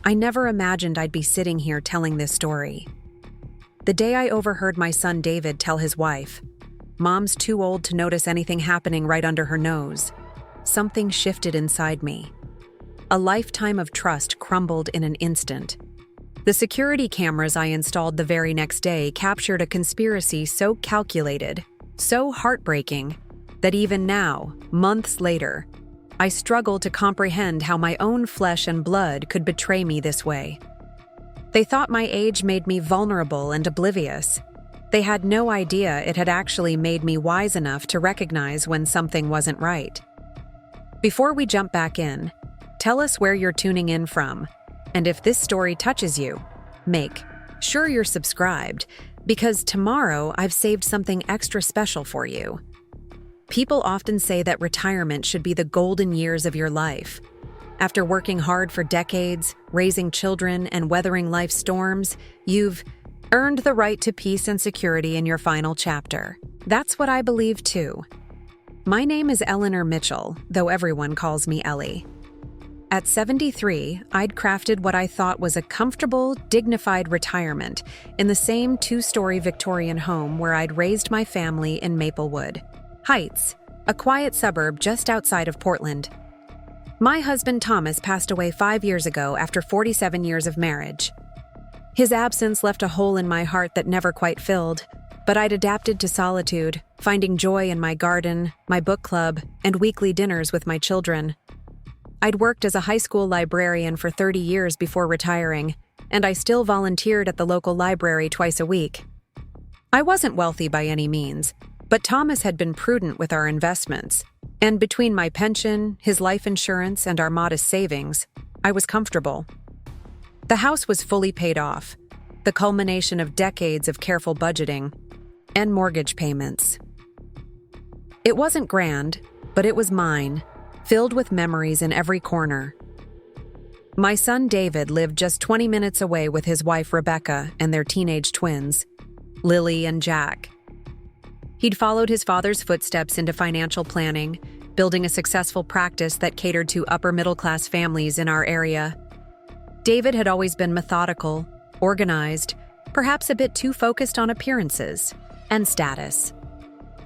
I never imagined I'd be sitting here telling this story. The day I overheard my son David tell his wife, "Mom's too old to notice anything happening right under her nose," something shifted inside me. A lifetime of trust crumbled in an instant. The security cameras I installed the very next day captured a conspiracy so calculated, so heartbreaking, that even now, months later, I struggle to comprehend how my own flesh and blood could betray me this way. They thought my age made me vulnerable and oblivious. They had no idea it had actually made me wise enough to recognize when something wasn't right. Before we jump back in, tell us where you're tuning in from, and if this story touches you, make sure you're subscribed, because tomorrow I've saved something extra special for you. People often say that retirement should be the golden years of your life. After working hard for decades, raising children, and weathering life's storms, you've earned the right to peace and security in your final chapter. That's what I believe too. My name is Eleanor Mitchell, though everyone calls me Ellie. At 73, I'd crafted what I thought was a comfortable, dignified retirement in the same two-story Victorian home where I'd raised my family in Maplewood Heights, a quiet suburb just outside of Portland. My husband Thomas passed away 5 years ago after 47 years of marriage. His absence left a hole in my heart that never quite filled, but I'd adapted to solitude, finding joy in my garden, my book club, and weekly dinners with my children. I'd worked as a high school librarian for 30 years before retiring, and I still volunteered at the local library twice a week. I wasn't wealthy by any means, but Thomas had been prudent with our investments, and between my pension, his life insurance, and our modest savings, I was comfortable. The house was fully paid off, the culmination of decades of careful budgeting and mortgage payments. It wasn't grand, but it was mine, filled with memories in every corner. My son David lived just 20 minutes away with his wife Rebecca and their teenage twins, Lily and Jack. He'd followed his father's footsteps into financial planning, building a successful practice that catered to upper-middle-class families in our area. David had always been methodical, organized, perhaps a bit too focused on appearances and status.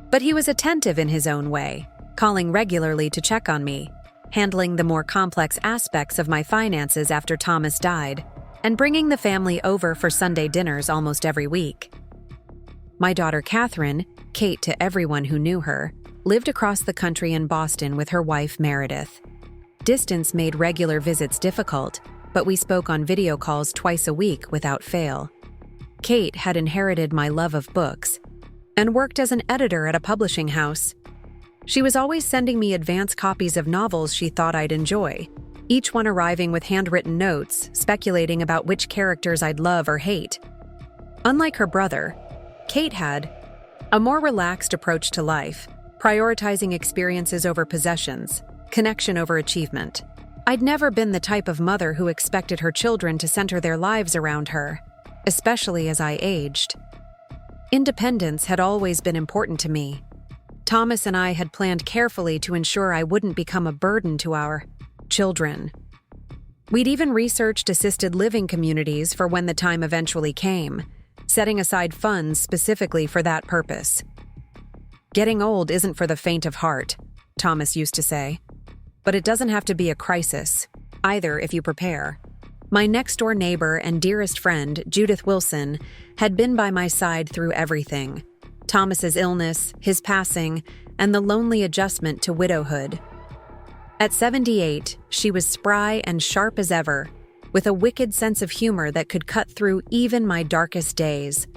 But he was attentive in his own way, calling regularly to check on me, handling the more complex aspects of my finances after Thomas died, and bringing the family over for Sunday dinners almost every week. My daughter Catherine, Kate to everyone who knew her, lived across the country in Boston with her wife Meredith. Distance made regular visits difficult, but we spoke on video calls twice a week without fail. Kate had inherited my love of books and worked as an editor at a publishing house. She was always sending me advance copies of novels she thought I'd enjoy, each one arriving with handwritten notes speculating about which characters I'd love or hate. Unlike her brother, Kate had a more relaxed approach to life, prioritizing experiences over possessions, connection over achievement. I'd never been the type of mother who expected her children to center their lives around her, especially as I aged. Independence had always been important to me. Thomas and I had planned carefully to ensure I wouldn't become a burden to our children. We'd even researched assisted living communities for when the time eventually came, setting aside funds specifically for that purpose. Getting old isn't for the faint of heart, Thomas used to say. But it doesn't have to be a crisis, either if you prepare. My next-door neighbor and dearest friend, Judith Wilson, had been by my side through everything. Thomas's illness, his passing, and the lonely adjustment to widowhood. At 78, she was spry and sharp as ever, with a wicked sense of humor that could cut through even my darkest days.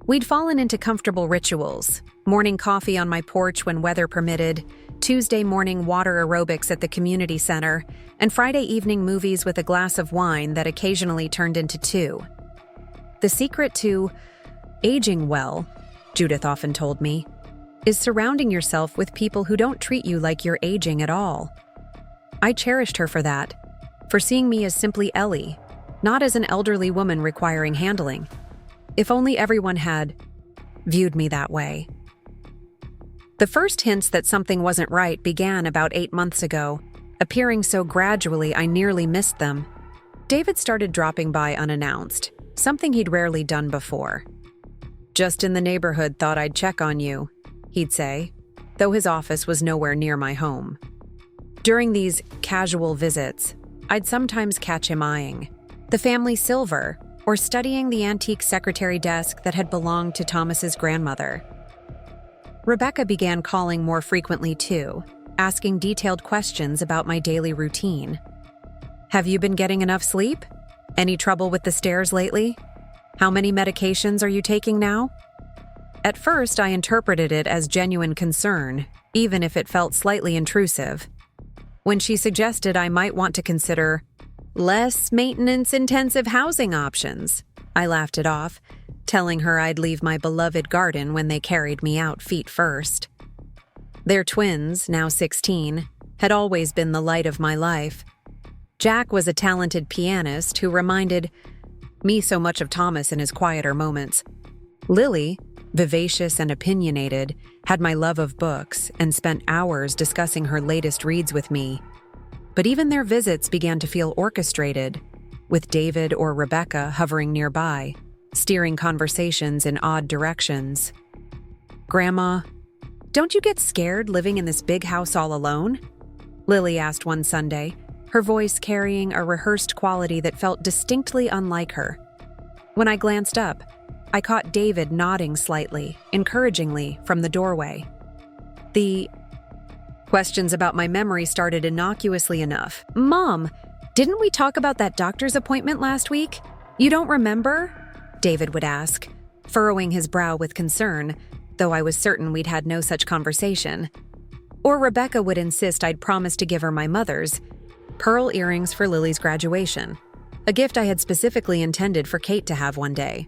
We'd fallen into comfortable rituals, morning coffee on my porch when weather permitted, Tuesday morning water aerobics at the community center, and Friday evening movies with a glass of wine that occasionally turned into two. The secret to aging well, Judith often told me, is surrounding yourself with people who don't treat you like you're aging at all. I cherished her for that, for seeing me as simply Ellie, not as an elderly woman requiring handling. If only everyone had viewed me that way. The first hints that something wasn't right began about 8 months ago, appearing so gradually I nearly missed them. David started dropping by unannounced, something he'd rarely done before. "Just in the neighborhood, thought I'd check on you," he'd say, though his office was nowhere near my home. During these casual visits, I'd sometimes catch him eyeing the family silver or studying the antique secretary desk that had belonged to Thomas's grandmother. Rebecca began calling more frequently too, asking detailed questions about my daily routine. "Have you been getting enough sleep? Any trouble with the stairs lately? How many medications are you taking now?" At first, I interpreted it as genuine concern, even if it felt slightly intrusive. When she suggested I might want to consider less maintenance-intensive housing options, I laughed it off, telling her I'd leave my beloved garden when they carried me out feet first. Their twins, now 16, had always been the light of my life. Jack was a talented pianist who reminded me so much of Thomas in his quieter moments. Lily, vivacious and opinionated, had my love of books and spent hours discussing her latest reads with me. But even their visits began to feel orchestrated, with David or Rebecca hovering nearby, steering conversations in odd directions. "Grandma, don't you get scared living in this big house all alone?" Lily asked one Sunday, her voice carrying a rehearsed quality that felt distinctly unlike her. When I glanced up, I caught David nodding slightly, encouragingly, from the doorway. The questions about my memory started innocuously enough. "Mom, didn't we talk about that doctor's appointment last week? You don't remember?" David would ask, furrowing his brow with concern, though I was certain we'd had no such conversation. Or Rebecca would insist I'd promised to give her my mother's pearl earrings for Lily's graduation, a gift I had specifically intended for Kate to have one day.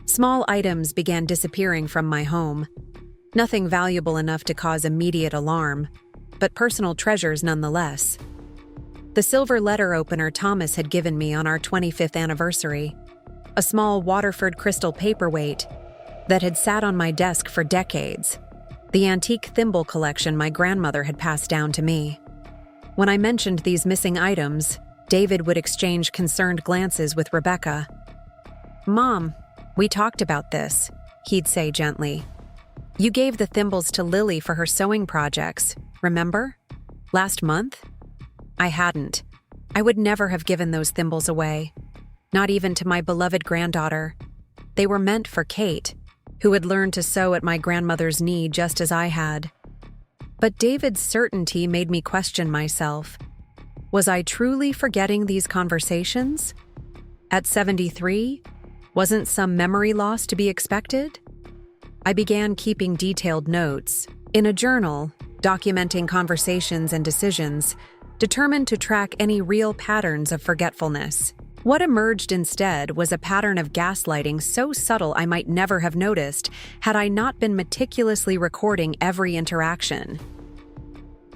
Small items began disappearing from my home. Nothing valuable enough to cause immediate alarm, but personal treasures nonetheless. The silver letter opener Thomas had given me on our 25th anniversary, a small Waterford crystal paperweight that had sat on my desk for decades, the antique thimble collection my grandmother had passed down to me. When I mentioned these missing items, David would exchange concerned glances with Rebecca. "Mom, we talked about this," he'd say gently. "You gave the thimbles to Lily for her sewing projects, remember? Last month?" I hadn't. I would never have given those thimbles away, not even to my beloved granddaughter. They were meant for Kate, who had learned to sew at my grandmother's knee just as I had. But David's certainty made me question myself. Was I truly forgetting these conversations? At 73, wasn't some memory loss to be expected? I began keeping detailed notes in a journal, documenting conversations and decisions, determined to track any real patterns of forgetfulness. What emerged instead was a pattern of gaslighting so subtle I might never have noticed had I not been meticulously recording every interaction.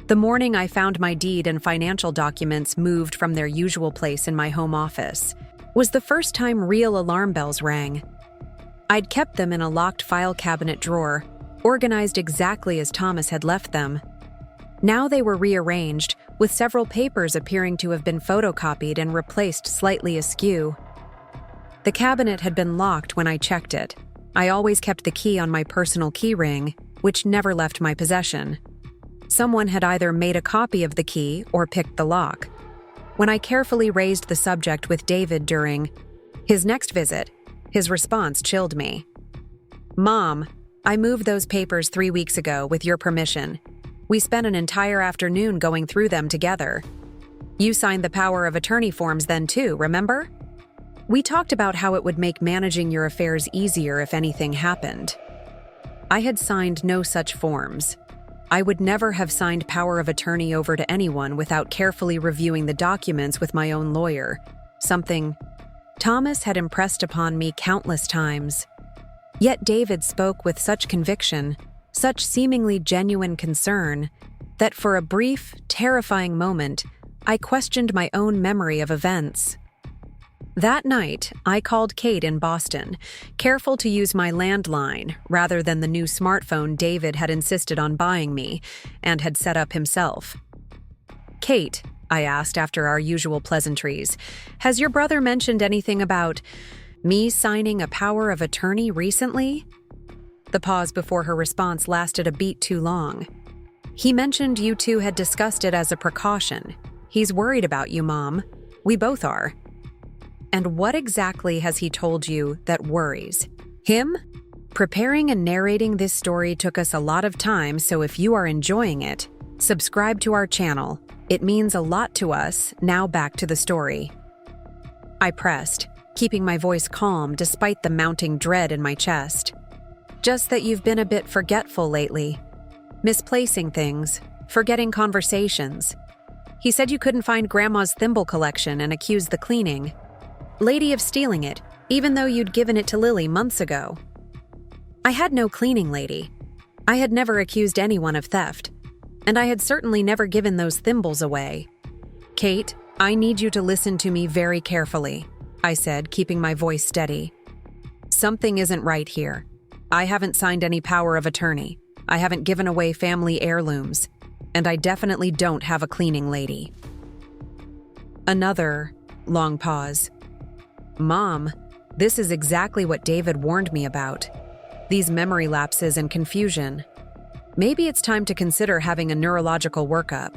The morning I found my deed and financial documents moved from their usual place in my home office was the first time real alarm bells rang. I'd kept them in a locked file cabinet drawer, organized exactly as Thomas had left them. Now they were rearranged, with several papers appearing to have been photocopied and replaced slightly askew. The cabinet had been locked when I checked it. I always kept the key on my personal key ring, which never left my possession. Someone had either made a copy of the key or picked the lock. When I carefully raised the subject with David during his next visit, his response chilled me. "Mom, I moved those papers 3 weeks ago with your permission. We spent an entire afternoon going through them together. You signed the power of attorney forms then too, remember? We talked about how it would make managing your affairs easier if anything happened." I had signed no such forms. I would never have signed power of attorney over to anyone without carefully reviewing the documents with my own lawyer, something Thomas had impressed upon me countless times. Yet David spoke with such conviction, such seemingly genuine concern, that for a brief, terrifying moment, I questioned my own memory of events. That night, I called Kate in Boston, careful to use my landline rather than the new smartphone David had insisted on buying me and had set up himself. "Kate, I asked after our usual pleasantries. "Has your brother mentioned anything about me signing a power of attorney recently?" The pause before her response lasted a beat too long. "He mentioned you two had discussed it as a precaution. He's worried about you, Mom. We both are." "And what exactly has he told you that worries him?" Preparing and narrating this story took us a lot of time, so if you are enjoying it, subscribe to our channel. It means a lot to us. Now back to the story. I pressed, keeping my voice calm despite the mounting dread in my chest. "Just that you've been a bit forgetful lately. Misplacing things, forgetting conversations. He said you couldn't find Grandma's thimble collection and accused the cleaning lady of stealing it, even though you'd given it to Lily months ago." I had no cleaning lady. I had never accused anyone of theft, and I had certainly never given those thimbles away. "Kate, I need you to listen to me very carefully," I said, keeping my voice steady. "Something isn't right here. I haven't signed any power of attorney. I haven't given away family heirlooms, and I definitely don't have a cleaning lady." Another long pause. "Mom, this is exactly what David warned me about. These memory lapses and confusion. Maybe it's time to consider having a neurological workup.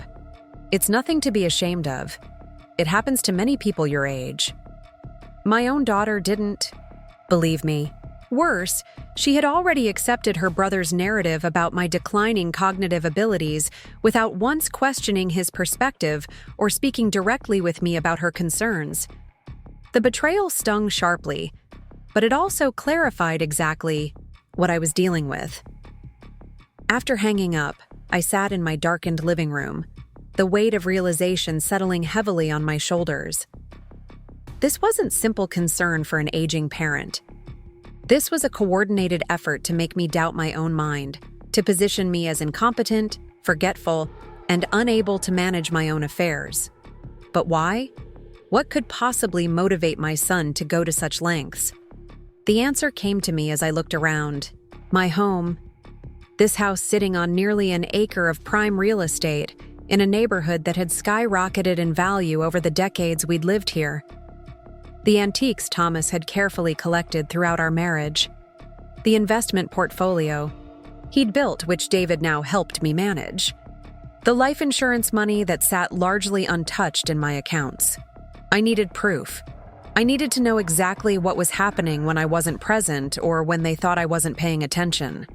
It's nothing to be ashamed of. It happens to many people your age." My own daughter didn't believe me. Worse, she had already accepted her brother's narrative about my declining cognitive abilities without once questioning his perspective or speaking directly with me about her concerns. The betrayal stung sharply, but it also clarified exactly what I was dealing with. After hanging up, I sat in my darkened living room, the weight of realization settling heavily on my shoulders. This wasn't simple concern for an aging parent. This was a coordinated effort to make me doubt my own mind, to position me as incompetent, forgetful, and unable to manage my own affairs. But why? What could possibly motivate my son to go to such lengths? The answer came to me as I looked around. My home, this house sitting on nearly an acre of prime real estate in a neighborhood that had skyrocketed in value over the decades we'd lived here. The antiques Thomas had carefully collected throughout our marriage. The investment portfolio he'd built, which David now helped me manage. The life insurance money that sat largely untouched in my accounts. I needed proof. I needed to know exactly what was happening when I wasn't present or when they thought I wasn't paying attention.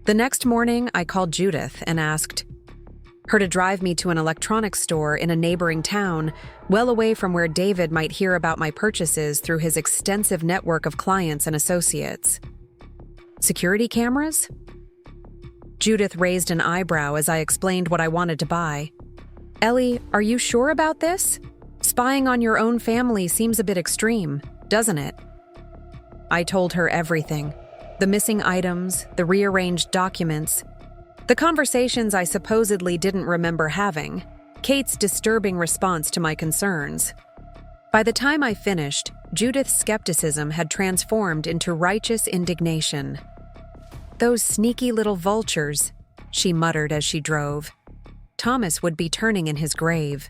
The next morning, I called Judith and asked her to drive me to an electronics store in a neighboring town, well away from where David might hear about my purchases through his extensive network of clients and associates. Security cameras? Judith raised an eyebrow as I explained what I wanted to buy. "Ellie, are you sure about this? Spying on your own family seems a bit extreme, doesn't it?" I told her everything. The missing items, the rearranged documents, the conversations I supposedly didn't remember having, Kate's disturbing response to my concerns. By the time I finished, Judith's skepticism had transformed into righteous indignation. "Those sneaky little vultures," she muttered as she drove. Thomas would be turning in his grave.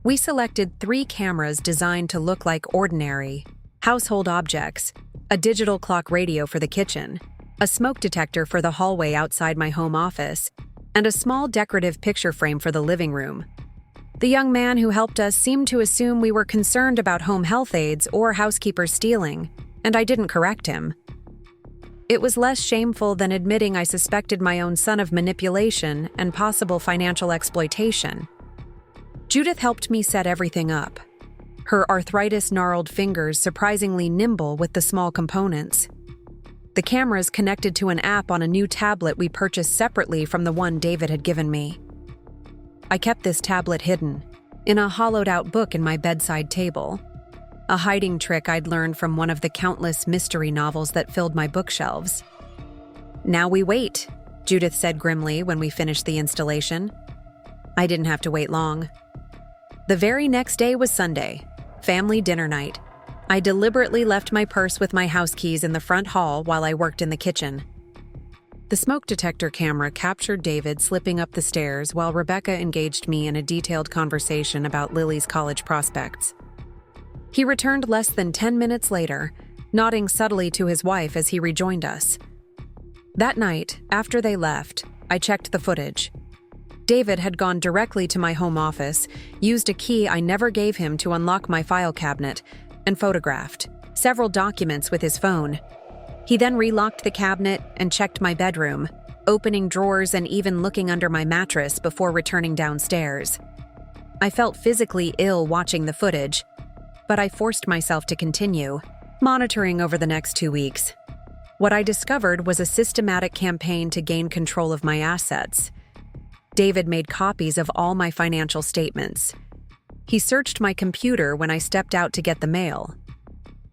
We selected 3 cameras designed to look like ordinary household objects, a digital clock radio for the kitchen, a smoke detector for the hallway outside my home office, and a small decorative picture frame for the living room. The young man who helped us seemed to assume we were concerned about home health aides or housekeepers stealing, and I didn't correct him. It was less shameful than admitting I suspected my own son of manipulation and possible financial exploitation. Judith helped me set everything up, her arthritis-gnarled fingers surprisingly nimble with the small components. The cameras connected to an app on a new tablet we purchased separately from the one David had given me. I kept this tablet hidden, in a hollowed-out book in my bedside table, a hiding trick I'd learned from one of the countless mystery novels that filled my bookshelves. "Now we wait," Judith said grimly when we finished the installation. I didn't have to wait long. The very next day was Sunday, family dinner night. I deliberately left my purse with my house keys in the front hall while I worked in the kitchen. The smoke detector camera captured David slipping up the stairs while Rebecca engaged me in a detailed conversation about Lily's college prospects. He returned less than 10 minutes later, nodding subtly to his wife as he rejoined us. That night, after they left, I checked the footage. David had gone directly to my home office, used a key I never gave him to unlock my file cabinet, and photographed several documents with his phone. He then relocked the cabinet and checked my bedroom, opening drawers and even looking under my mattress before returning downstairs. I felt physically ill watching the footage, but I forced myself to continue, monitoring over the next 2 weeks. What I discovered was a systematic campaign to gain control of my assets. David made copies of all my financial statements. He searched my computer when I stepped out to get the mail.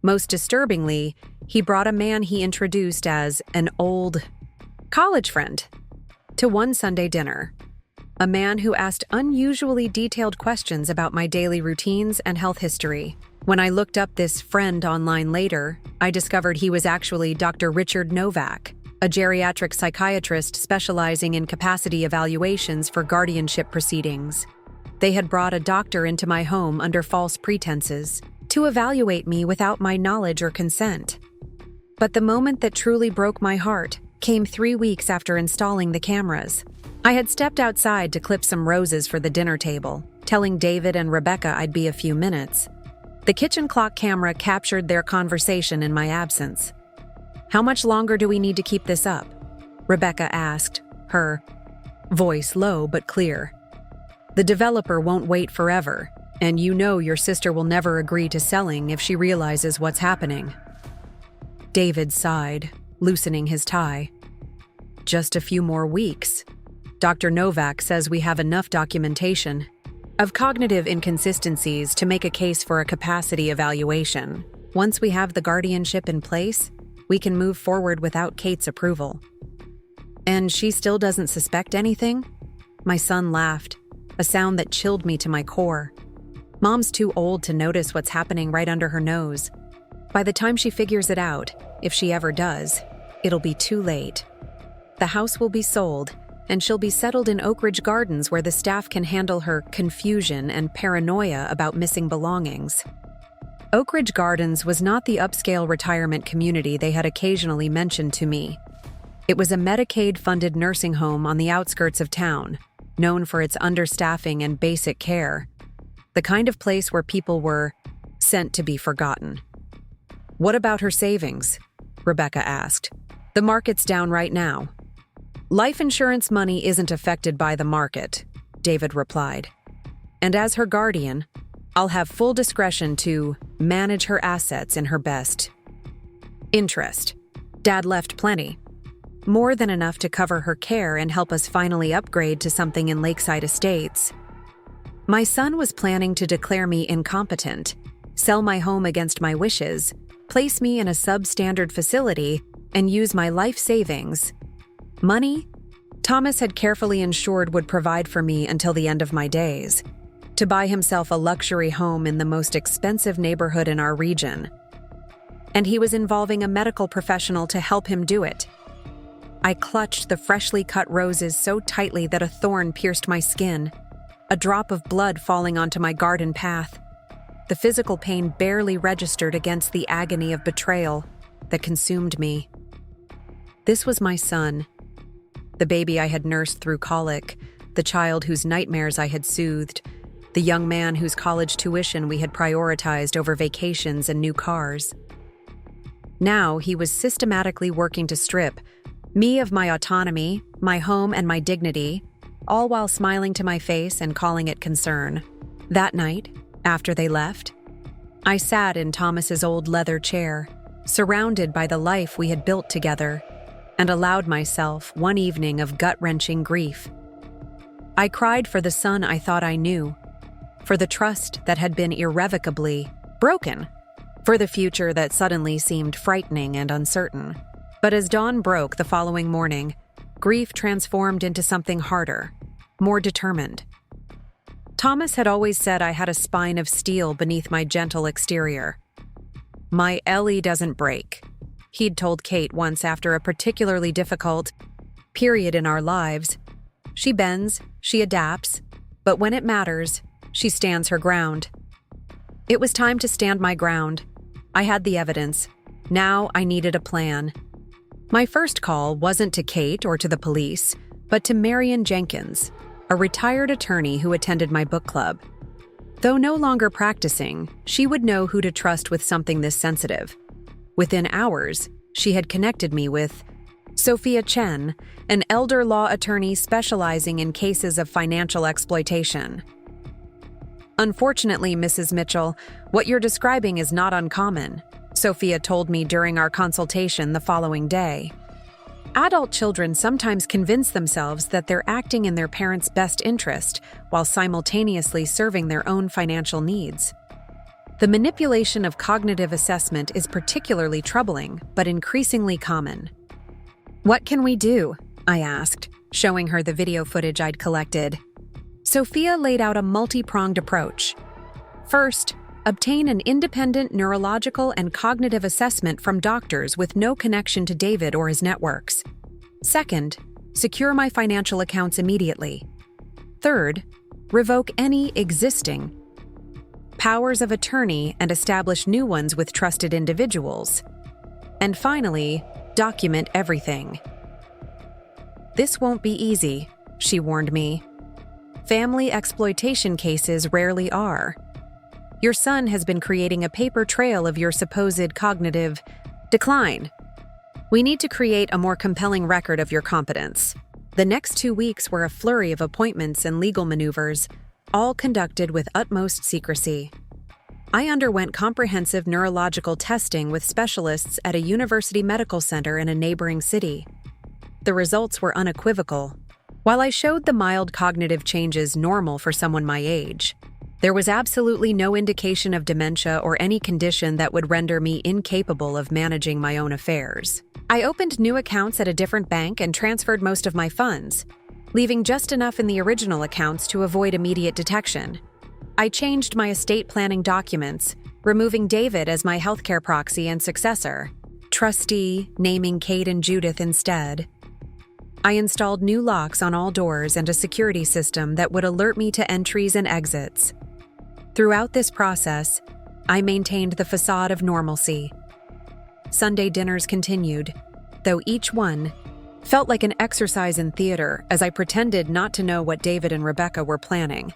Most disturbingly, he brought a man he introduced as an old college friend to one Sunday dinner. A man who asked unusually detailed questions about my daily routines and health history. When I looked up this friend online later, I discovered he was actually Dr. Richard Novak, a geriatric psychiatrist specializing in capacity evaluations for guardianship proceedings. They had brought a doctor into my home under false pretenses to evaluate me without my knowledge or consent. But the moment that truly broke my heart came 3 weeks after installing the cameras. I had stepped outside to clip some roses for the dinner table, telling David and Rebecca I'd be a few minutes. The kitchen clock camera captured their conversation in my absence. "How much longer do we need to keep this up?" Rebecca asked, her voice low but clear. "The developer won't wait forever, and you know your sister will never agree to selling if she realizes what's happening." David sighed, loosening his tie. "Just a few more weeks. Dr. Novak says we have enough documentation of cognitive inconsistencies to make a case for a capacity evaluation. Once we have the guardianship in place, we can move forward without Kate's approval." "And she still doesn't suspect anything?" My son laughed, a sound that chilled me to my core. "Mom's too old to notice what's happening right under her nose. By the time she figures it out, if she ever does, it'll be too late. The house will be sold, and she'll be settled in Oak Ridge Gardens where the staff can handle her confusion and paranoia about missing belongings." Oak Ridge Gardens was not the upscale retirement community they had occasionally mentioned to me. It was a Medicaid-funded nursing home on the outskirts of town, known for its understaffing and basic care. The kind of place where people were sent to be forgotten. "What about her savings?" Rebecca asked. "The market's down right now." "Life insurance money isn't affected by the market," David replied. "And as her guardian, I'll have full discretion to manage her assets in her best interest. Dad left plenty. More than enough to cover her care and help us finally upgrade to something in Lakeside Estates." My son was planning to declare me incompetent, sell my home against my wishes, place me in a substandard facility, and use my life savings. Money Thomas had carefully ensured would provide for me until the end of my days, to buy himself a luxury home in the most expensive neighborhood in our region. And he was involving a medical professional to help him do it. I clutched the freshly cut roses so tightly that a thorn pierced my skin, a drop of blood falling onto my garden path. The physical pain barely registered against the agony of betrayal that consumed me. This was my son, the baby I had nursed through colic, the child whose nightmares I had soothed, the young man whose college tuition we had prioritized over vacations and new cars. Now he was systematically working to strip me of my autonomy, my home, and my dignity, all while smiling to my face and calling it concern. That night, after they left, I sat in Thomas's old leather chair, surrounded by the life we had built together, and allowed myself one evening of gut-wrenching grief. I cried for the son I thought I knew, for the trust that had been irrevocably broken, for the future that suddenly seemed frightening and uncertain. But as dawn broke the following morning, grief transformed into something harder, more determined. Thomas had always said I had a spine of steel beneath my gentle exterior. "My Ellie doesn't break," he'd told Kate once after a particularly difficult period in our lives. She bends, she adapts, but when it matters, she stands her ground. It was time to stand my ground. I had the evidence. Now I needed a plan. My first call wasn't to Kate or to the police, but to Marion Jenkins, a retired attorney who attended my book club. Though no longer practicing, she would know who to trust with something this sensitive. Within hours, she had connected me with Sophia Chen, an elder law attorney specializing in cases of financial exploitation. Unfortunately, Mrs. Mitchell, what you're describing is not uncommon, Sophia told me during our consultation the following day. Adult children sometimes convince themselves that they're acting in their parents' best interest while simultaneously serving their own financial needs. The manipulation of cognitive assessment is particularly troubling, but increasingly common. What can we do? I asked, showing her the video footage I'd collected. Sophia laid out a multi-pronged approach. First, obtain an independent neurological and cognitive assessment from doctors with no connection to David or his networks. Second, secure my financial accounts immediately. Third, revoke any existing powers of attorney and establish new ones with trusted individuals. And finally, document everything. This won't be easy, she warned me. Family exploitation cases rarely are. Your son has been creating a paper trail of your supposed cognitive decline. We need to create a more compelling record of your competence. The next 2 weeks were a flurry of appointments and legal maneuvers, all conducted with utmost secrecy. I underwent comprehensive neurological testing with specialists at a university medical center in a neighboring city. The results were unequivocal. While I showed the mild cognitive changes normal for someone my age, there was absolutely no indication of dementia or any condition that would render me incapable of managing my own affairs. I opened new accounts at a different bank and transferred most of my funds, leaving just enough in the original accounts to avoid immediate detection. I changed my estate planning documents, removing David as my healthcare proxy and successor, trustee, naming Kate and Judith instead. I installed new locks on all doors and a security system that would alert me to entries and exits. Throughout this process, I maintained the facade of normalcy. Sunday dinners continued, though each one felt like an exercise in theater as I pretended not to know what David and Rebecca were planning.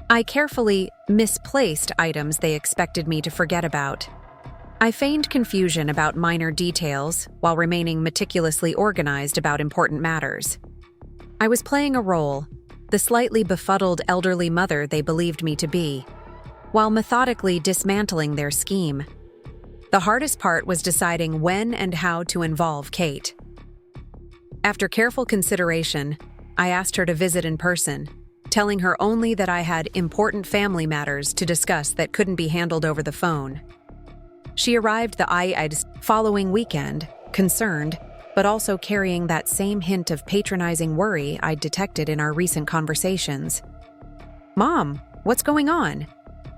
I carefully misplaced items they expected me to forget about. I feigned confusion about minor details while remaining meticulously organized about important matters. I was playing a role, the slightly befuddled elderly mother they believed me to be, while methodically dismantling their scheme. The hardest part was deciding when and how to involve Kate. After careful consideration, I asked her to visit in person, telling her only that I had important family matters to discuss that couldn't be handled over the phone. She arrived the IID's following weekend, concerned, but also carrying that same hint of patronizing worry I'd detected in our recent conversations. "Mom, what's going on?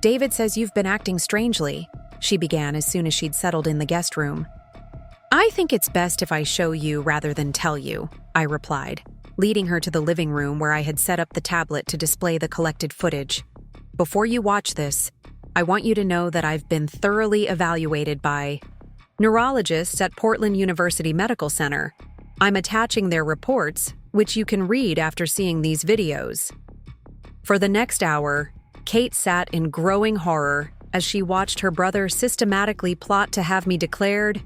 David says you've been acting strangely," she began as soon as she'd settled in the guest room. "I think it's best if I show you rather than tell you," I replied, leading her to the living room where I had set up the tablet to display the collected footage. "Before you watch this, I want you to know that I've been thoroughly evaluated by neurologists at Portland University Medical Center. I'm attaching their reports, which you can read after seeing these videos." For the next hour, Kate sat in growing horror as she watched her brother systematically plot to have me declared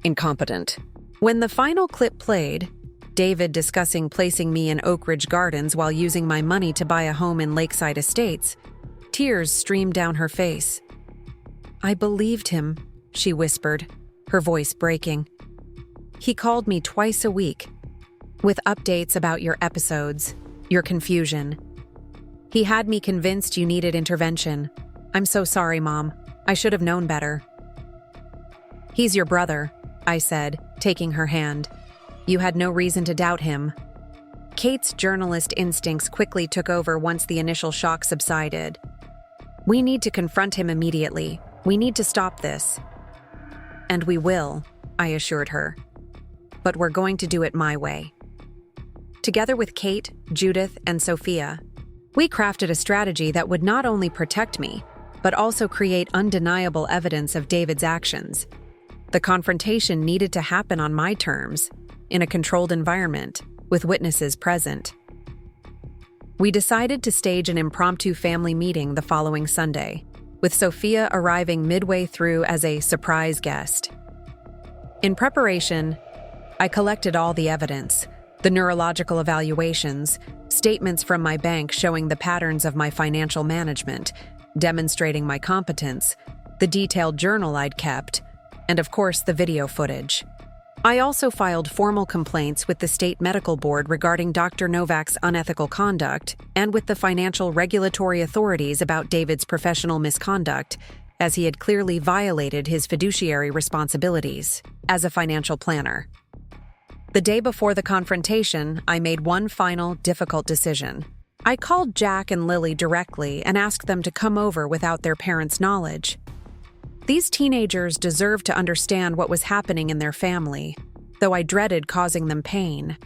incompetent. When the final clip played, David discussing placing me in Oak Ridge Gardens while using my money to buy a home in Lakeside Estates, tears streamed down her face. "I believed him," she whispered, her voice breaking. "He called me twice a week, with updates about your episodes, your confusion. He had me convinced you needed intervention. I'm so sorry, Mom. I should have known better." "He's your brother," I said, taking her hand. "You had no reason to doubt him." Kate's journalist instincts quickly took over once the initial shock subsided. "We need to confront him immediately. We need to stop this." "And we will," I assured her. "But we're going to do it my way." Together with Kate, Judith, and Sophia, we crafted a strategy that would not only protect me, but also create undeniable evidence of David's actions. The confrontation needed to happen on my terms, in a controlled environment, with witnesses present. We decided to stage an impromptu family meeting the following Sunday, with Sophia arriving midway through as a surprise guest. In preparation, I collected all the evidence, the neurological evaluations, statements from my bank showing the patterns of my financial management, demonstrating my competence, the detailed journal I'd kept, and of course the video footage. I also filed formal complaints with the state medical board regarding Dr. Novak's unethical conduct and with the financial regulatory authorities about David's professional misconduct, as he had clearly violated his fiduciary responsibilities as a financial planner. The day before the confrontation, I made one final, difficult decision. I called Jack and Lily directly and asked them to come over without their parents' knowledge. These teenagers deserved to understand what was happening in their family, though I dreaded causing them pain.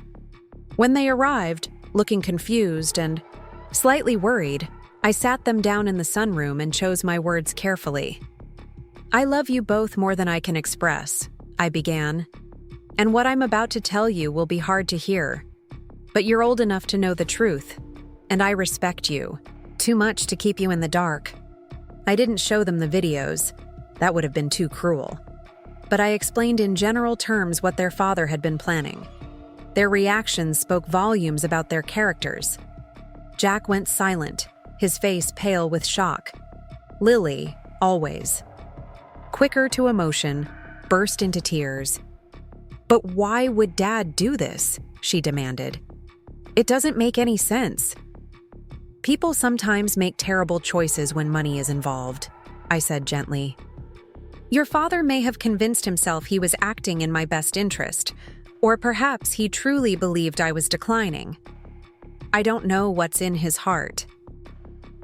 When they arrived, looking confused and slightly worried, I sat them down in the sunroom and chose my words carefully. "I love you both more than I can express," I began. "And what I'm about to tell you will be hard to hear. But you're old enough to know the truth, and I respect you. Too much to keep you in the dark." I didn't show them the videos. That would have been too cruel. But I explained in general terms what their father had been planning. Their reactions spoke volumes about their characters. Jack went silent, his face pale with shock. Lily, always quicker to emotion, burst into tears. "But why would Dad do this?" she demanded. "It doesn't make any sense." "People sometimes make terrible choices when money is involved," I said gently. "Your father may have convinced himself he was acting in my best interest, or perhaps he truly believed I was declining. I don't know what's in his heart."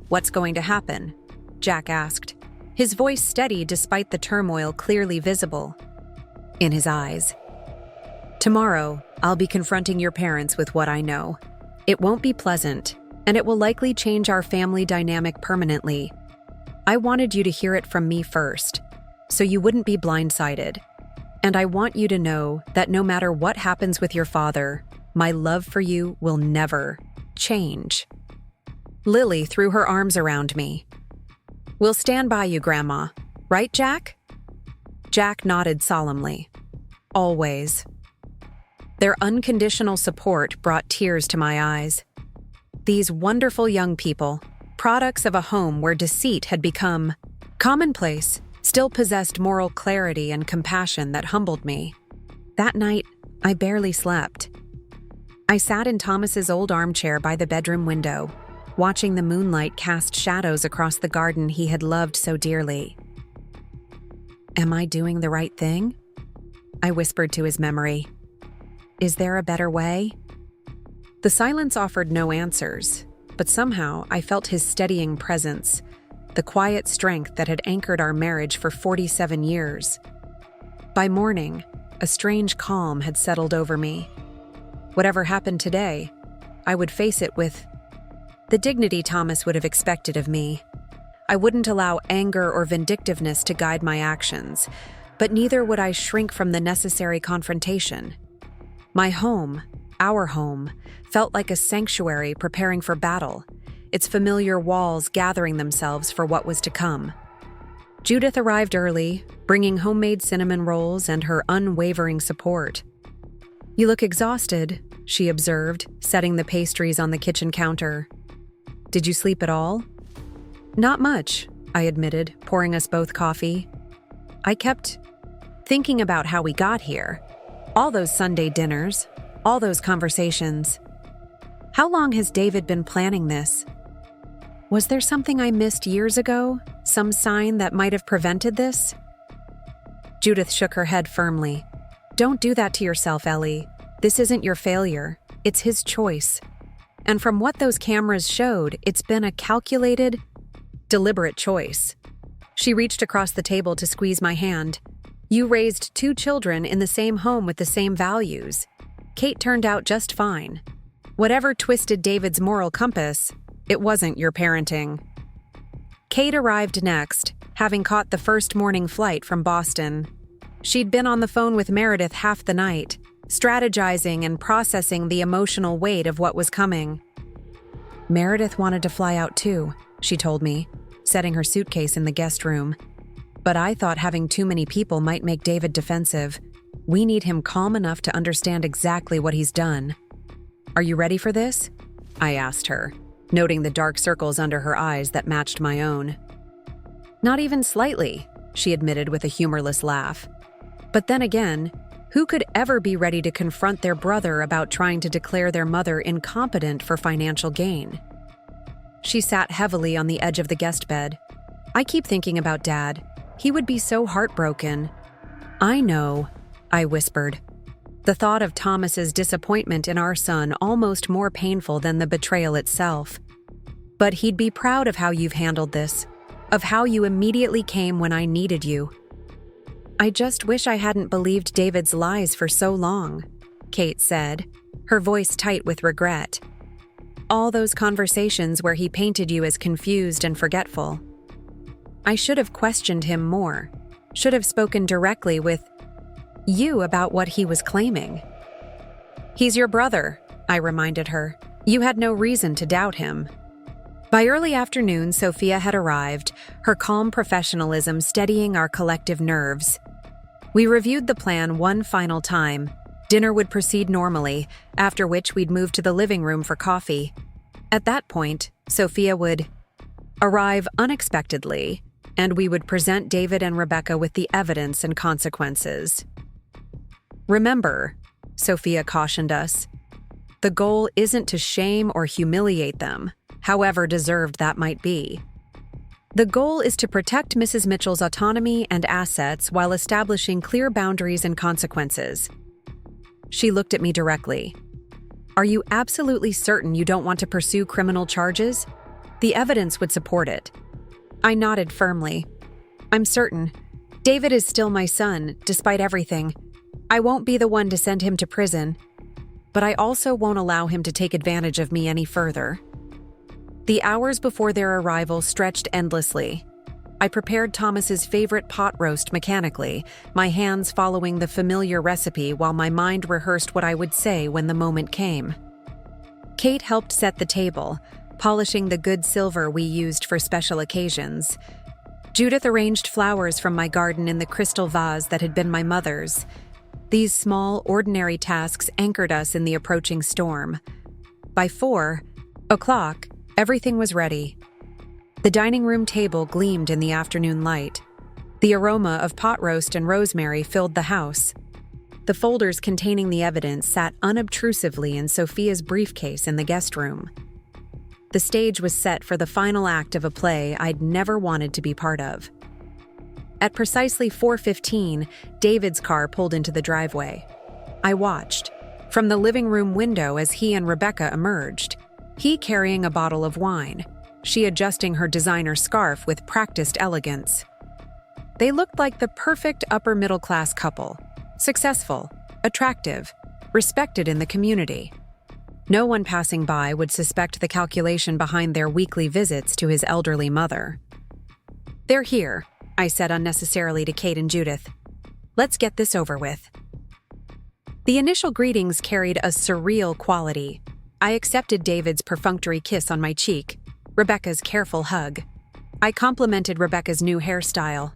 "What's going to happen?" Jack asked, his voice steady despite the turmoil clearly visible in his eyes. "Tomorrow, I'll be confronting your parents with what I know. It won't be pleasant, and it will likely change our family dynamic permanently. I wanted you to hear it from me first, so you wouldn't be blindsided. And I want you to know that no matter what happens with your father, my love for you will never change." Lily threw her arms around me. "We'll stand by you, Grandma. Right, Jack?" Jack nodded solemnly. "Always." Their unconditional support brought tears to my eyes. These wonderful young people, products of a home where deceit had become commonplace, still possessed moral clarity and compassion that humbled me. That night, I barely slept. I sat in Thomas's old armchair by the bedroom window, watching the moonlight cast shadows across the garden he had loved so dearly. "Am I doing the right thing?" I whispered to his memory. "Is there a better way?" The silence offered no answers, but somehow I felt his steadying presence, the quiet strength that had anchored our marriage for 47 years. By morning, a strange calm had settled over me. Whatever happened today, I would face it with the dignity Thomas would have expected of me. I wouldn't allow anger or vindictiveness to guide my actions, but neither would I shrink from the necessary confrontation. My home, our home, felt like a sanctuary preparing for battle, its familiar walls gathering themselves for what was to come. Judith arrived early, bringing homemade cinnamon rolls and her unwavering support. "You look exhausted," she observed, setting the pastries on the kitchen counter. "Did you sleep at all?" "Not much," I admitted, pouring us both coffee. I kept thinking about how we got here. All those Sunday dinners, all those conversations. How long has David been planning this? Was there something I missed years ago? Some sign that might have prevented this? Judith shook her head firmly. "Don't do that to yourself, Ellie. This isn't your failure. It's his choice. And from what those cameras showed, it's been a calculated, deliberate choice." She reached across the table to squeeze my hand. "You raised 2 children in the same home with the same values. Kate turned out just fine. Whatever twisted David's moral compass, it wasn't your parenting. Kate arrived next, having caught the first morning flight from Boston. She'd been on the phone with Meredith half the night, strategizing and processing the emotional weight of what was coming. Meredith wanted to fly out too, she told me, setting her suitcase in the guest room. But I thought having too many people might make David defensive. We need him calm enough to understand exactly what he's done. Are you ready for this? I asked her, noting the dark circles under her eyes that matched my own. Not even slightly, she admitted with a humorless laugh. But then again, who could ever be ready to confront their brother about trying to declare their mother incompetent for financial gain? She sat heavily on the edge of the guest bed. I keep thinking about Dad. He would be so heartbroken. I know, I whispered. The thought of Thomas's disappointment in our son almost more painful than the betrayal itself. But he'd be proud of how you've handled this, of how you immediately came when I needed you. I just wish I hadn't believed David's lies for so long, Kate said, her voice tight with regret. All those conversations where he painted you as confused and forgetful. I should have questioned him more, should have spoken directly with you about what he was claiming. He's your brother, I reminded her. You had no reason to doubt him. By early afternoon, Sophia had arrived, her calm professionalism steadying our collective nerves. We reviewed the plan one final time. Dinner would proceed normally, after which we'd move to the living room for coffee. At that point, Sophia would arrive unexpectedly, and we would present David and Rebecca with the evidence and consequences. Remember, Sophia cautioned us, the goal isn't to shame or humiliate them, however deserved that might be. The goal is to protect Mrs. Mitchell's autonomy and assets while establishing clear boundaries and consequences. She looked at me directly. Are you absolutely certain you don't want to pursue criminal charges? The evidence would support it. I nodded firmly. I'm certain. David is still my son, despite everything. I won't be the one to send him to prison, but I also won't allow him to take advantage of me any further. The hours before their arrival stretched endlessly. I prepared Thomas's favorite pot roast mechanically, my hands following the familiar recipe while my mind rehearsed what I would say when the moment came. Kate helped set the table, polishing the good silver we used for special occasions. Judith arranged flowers from my garden in the crystal vase that had been my mother's. These small, ordinary tasks anchored us in the approaching storm. By 4 o'clock, everything was ready. The dining room table gleamed in the afternoon light. The aroma of pot roast and rosemary filled the house. The folders containing the evidence sat unobtrusively in Sophia's briefcase in the guest room. The stage was set for the final act of a play I'd never wanted to be part of. At precisely 4:15, David's car pulled into the driveway. I watched, from the living room window as he and Rebecca emerged, he carrying a bottle of wine, she adjusting her designer scarf with practiced elegance. They looked like the perfect upper-middle-class couple, successful, attractive, respected in the community. No one passing by would suspect the calculation behind their weekly visits to his elderly mother. They're here, I said unnecessarily to Kate and Judith. Let's get this over with. The initial greetings carried a surreal quality. I accepted David's perfunctory kiss on my cheek, Rebecca's careful hug. I complimented Rebecca's new hairstyle.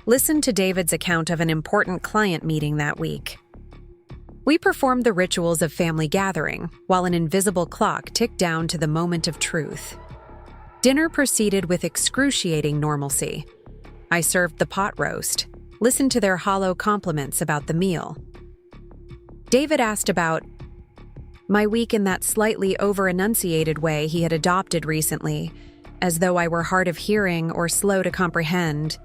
Listened to David's account of an important client meeting that week. We performed the rituals of family gathering, while an invisible clock ticked down to the moment of truth. Dinner proceeded with excruciating normalcy. I served the pot roast, listened to their hollow compliments about the meal. David asked about my week in that slightly over-enunciated way he had adopted recently, as though I were hard of hearing or slow to comprehend.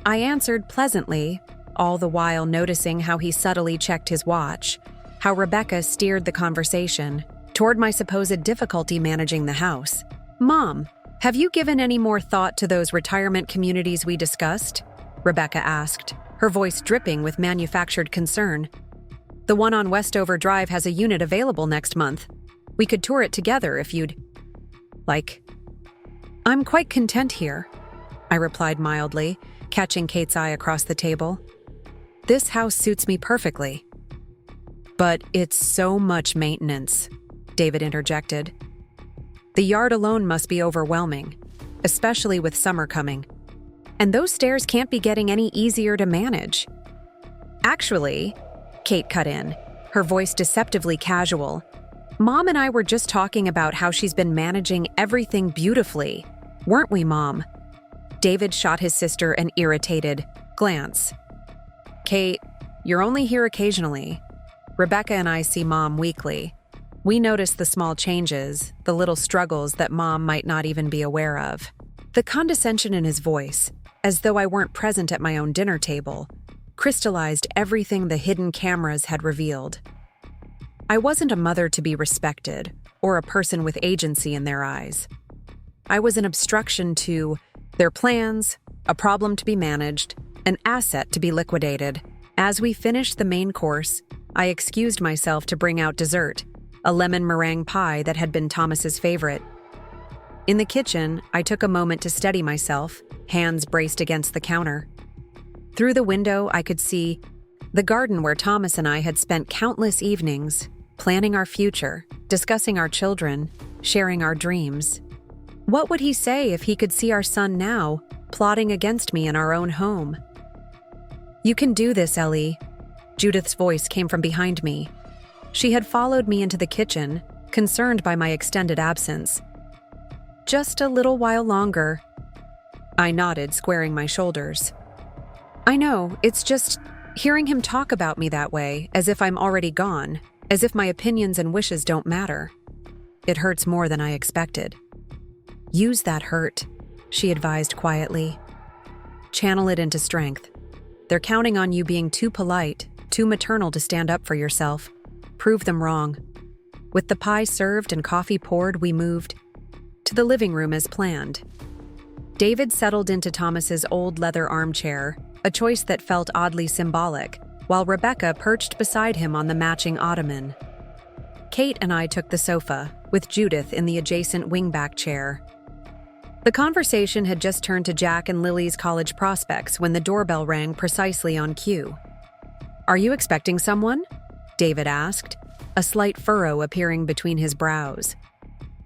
I answered pleasantly, all the while noticing how he subtly checked his watch, how Rebecca steered the conversation toward my supposed difficulty managing the house. Mom, have you given any more thought to those retirement communities we discussed? Rebecca asked, her voice dripping with manufactured concern. The one on Westover Drive has a unit available next month, We could tour it together if you'd like. I'm quite content here, I replied mildly, catching Kate's eye across the table. This house suits me perfectly. But it's so much maintenance, David interjected. The yard alone must be overwhelming, especially with summer coming. And those stairs can't be getting any easier to manage. Actually, Kate cut in, her voice deceptively casual. Mom and I were just talking about how she's been managing everything beautifully. Weren't we, Mom? David shot his sister an irritated glance. Kate, you're only here occasionally. Rebecca and I see Mom weekly. We notice the small changes, the little struggles that Mom might not even be aware of. The condescension in his voice, as though I weren't present at my own dinner table, crystallized everything the hidden cameras had revealed. I wasn't a mother to be respected, or a person with agency in their eyes. I was an obstruction to their plans, a problem to be managed, an asset to be liquidated. As we finished the main course, I excused myself to bring out dessert, a lemon meringue pie that had been Thomas's favorite. In the kitchen, I took a moment to steady myself, hands braced against the counter. Through the window, I could see the garden where Thomas and I had spent countless evenings, planning our future, discussing our children, sharing our dreams. What would he say if he could see our son now, plotting against me in our own home? You can do this, Ellie. Judith's voice came from behind me. She had followed me into the kitchen, concerned by my extended absence. Just a little while longer. I nodded, squaring my shoulders. I know, it's just hearing him talk about me that way, as if I'm already gone, as if my opinions and wishes don't matter. It hurts more than I expected. Use that hurt, she advised quietly. Channel it into strength. They're counting on you being too polite, too maternal to stand up for yourself. Prove them wrong. With the pie served and coffee poured, we moved to the living room as planned. David settled into Thomas's old leather armchair, a choice that felt oddly symbolic, while Rebecca perched beside him on the matching ottoman. Kate and I took the sofa, with Judith in the adjacent wingback chair. The conversation had just turned to Jack and Lily's college prospects when the doorbell rang precisely on cue. Are you expecting someone? David asked, a slight furrow appearing between his brows.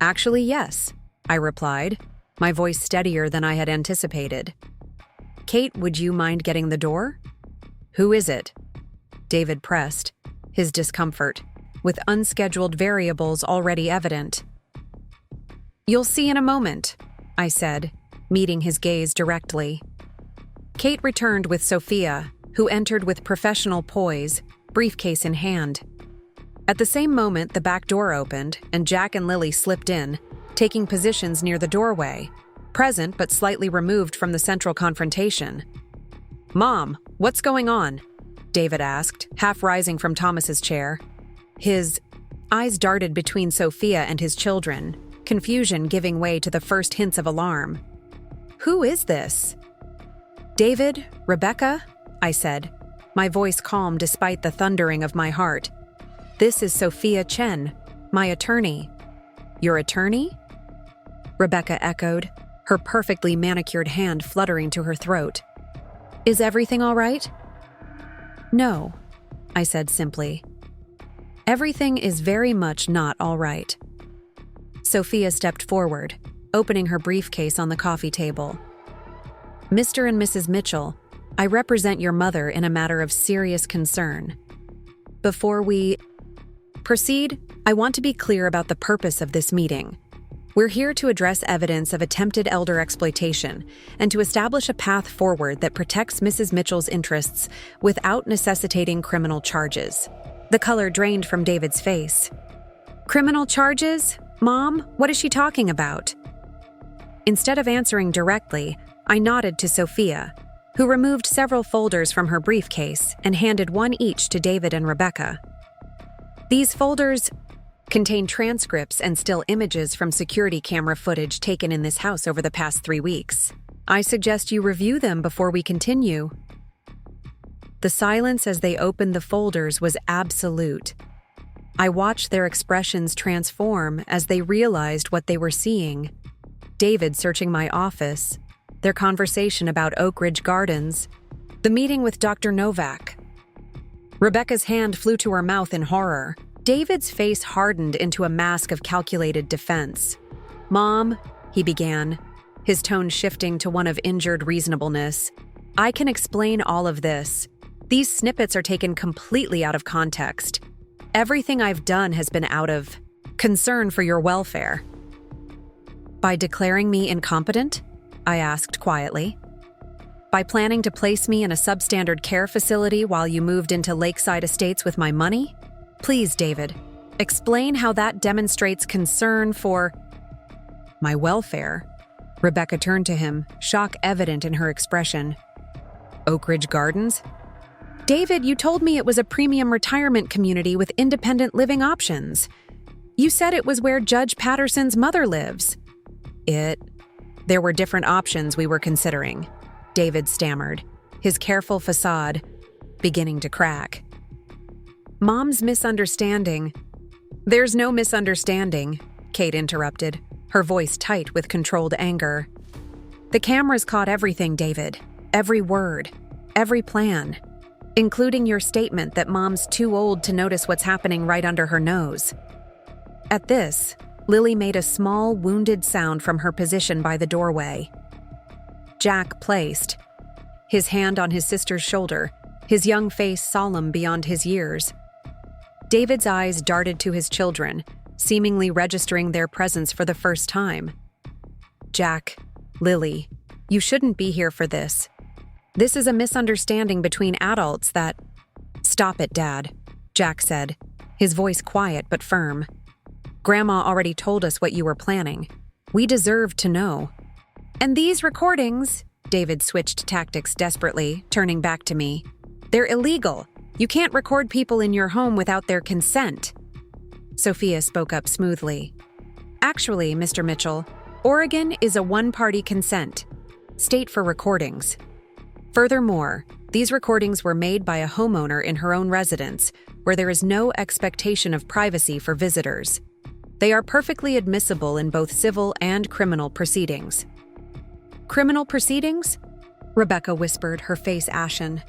Actually, yes, I replied, my voice steadier than I had anticipated. Kate, would you mind getting the door? Who is it? David pressed, his discomfort, with unscheduled variables already evident. You'll see in a moment, I said, meeting his gaze directly. Kate returned with Sophia, who entered with professional poise, briefcase in hand. At the same moment, the back door opened, and Jack and Lily slipped in, taking positions near the doorway, present but slightly removed from the central confrontation. Mom, what's going on? David asked, half rising from Thomas's chair. His eyes darted between Sophia and his children, confusion giving way to the first hints of alarm. Who is this? David, Rebecca, I said, my voice calm despite the thundering of my heart. This is Sophia Chen, my attorney. Your attorney? Rebecca echoed, her perfectly manicured hand fluttering to her throat. Is everything all right? No, I said simply. Everything is very much not all right. Sophia stepped forward, opening her briefcase on the coffee table. Mr. and Mrs. Mitchell, I represent your mother in a matter of serious concern. Before we proceed, I want to be clear about the purpose of this meeting. We're here to address evidence of attempted elder exploitation and to establish a path forward that protects Mrs. Mitchell's interests without necessitating criminal charges. The color drained from David's face. Criminal charges? Mom, what is she talking about? Instead of answering directly, I nodded to Sophia, who removed several folders from her briefcase and handed one each to David and Rebecca. These folders contain transcripts and still images from security camera footage taken in this house over the past 3 weeks. I suggest you review them before we continue. The silence as they opened the folders was absolute. I watched their expressions transform as they realized what they were seeing. David searching my office, their conversation about Oak Ridge Gardens, the meeting with Dr. Novak. Rebecca's hand flew to her mouth in horror. David's face hardened into a mask of calculated defense. "Mom," he began, his tone shifting to one of injured reasonableness. "I can explain all of this. These snippets are taken completely out of context. Everything I've done has been out of concern for your welfare." "By declaring me incompetent?" I asked quietly. "By planning to place me in a substandard care facility while you moved into Lakeside Estates with my money? Please, David, explain how that demonstrates concern for my welfare." Rebecca turned to him, shock evident in her expression. "Oak Ridge Gardens?" "David, you told me it was a premium retirement community with independent living options. You said it was where Judge Patterson's mother lives." There were different options we were considering," David stammered, his careful facade beginning to crack. "Mom's misunderstanding." "There's no misunderstanding," Kate interrupted, her voice tight with controlled anger. "The cameras caught everything, David. Every word, every plan, including your statement that Mom's too old to notice what's happening right under her nose." At this, Lily made a small, wounded sound from her position by the doorway. Jack placed, his hand on his sister's shoulder, his young face solemn beyond his years. David's eyes darted to his children, seemingly registering their presence for the first time. "Jack, Lily, you shouldn't be here for this. This is a misunderstanding between adults that—" "Stop it, Dad," Jack said, his voice quiet but firm. "Grandma already told us what you were planning. We deserve to know." "And these recordings," David switched tactics desperately, turning back to me. "They're illegal. You can't record people in your home without their consent." Sophia spoke up smoothly. "Actually, Mr. Mitchell, Oregon is a one-party consent state for recordings. Furthermore, these recordings were made by a homeowner in her own residence, where there is no expectation of privacy for visitors. They are perfectly admissible in both civil and criminal proceedings." "Criminal proceedings?" Rebecca whispered, her face ashen.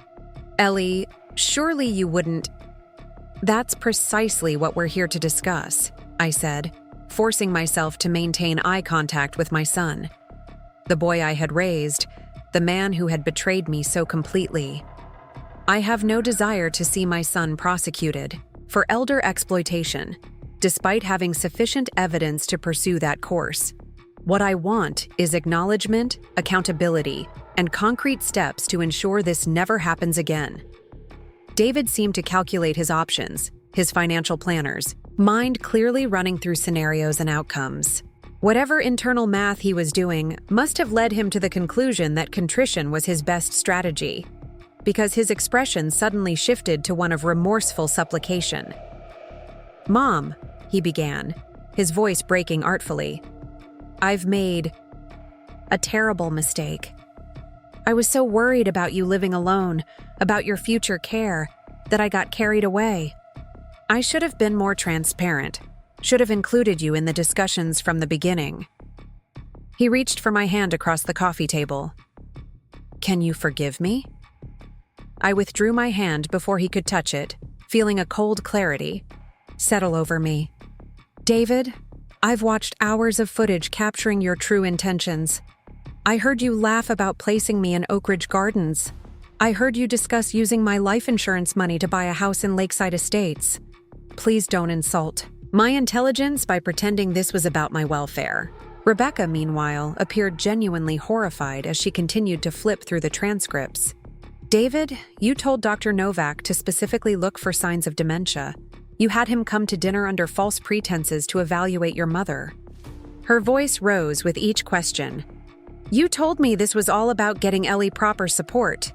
"Ellie, surely you wouldn't—" "That's precisely what we're here to discuss," I said, forcing myself to maintain eye contact with my son. The boy I had raised, the man who had betrayed me so completely. I have no desire to see my son prosecuted for elder exploitation, despite having sufficient evidence to pursue that course. What I want is acknowledgement, accountability, and concrete steps to ensure this never happens again. David seemed to calculate his options, his financial planners, mind clearly running through scenarios and outcomes. Whatever internal math he was doing must have led him to the conclusion that contrition was his best strategy, because his expression suddenly shifted to one of remorseful supplication. "Mom," he began, his voice breaking artfully, "I've made a terrible mistake. I was so worried about you living alone, about your future care, that I got carried away. I should have been more transparent, should have included you in the discussions from the beginning." He reached for my hand across the coffee table. "Can you forgive me?" I withdrew my hand before he could touch it, feeling a cold clarity settle over me. "David, I've watched hours of footage capturing your true intentions. I heard you laugh about placing me in Oak Ridge Gardens. I heard you discuss using my life insurance money to buy a house in Lakeside Estates. Please don't insult my intelligence by pretending this was about my welfare." Rebecca, meanwhile, appeared genuinely horrified as she continued to flip through the transcripts. "David, you told Dr. Novak to specifically look for signs of dementia. You had him come to dinner under false pretenses to evaluate your mother." Her voice rose with each question. "You told me this was all about getting Ellie proper support."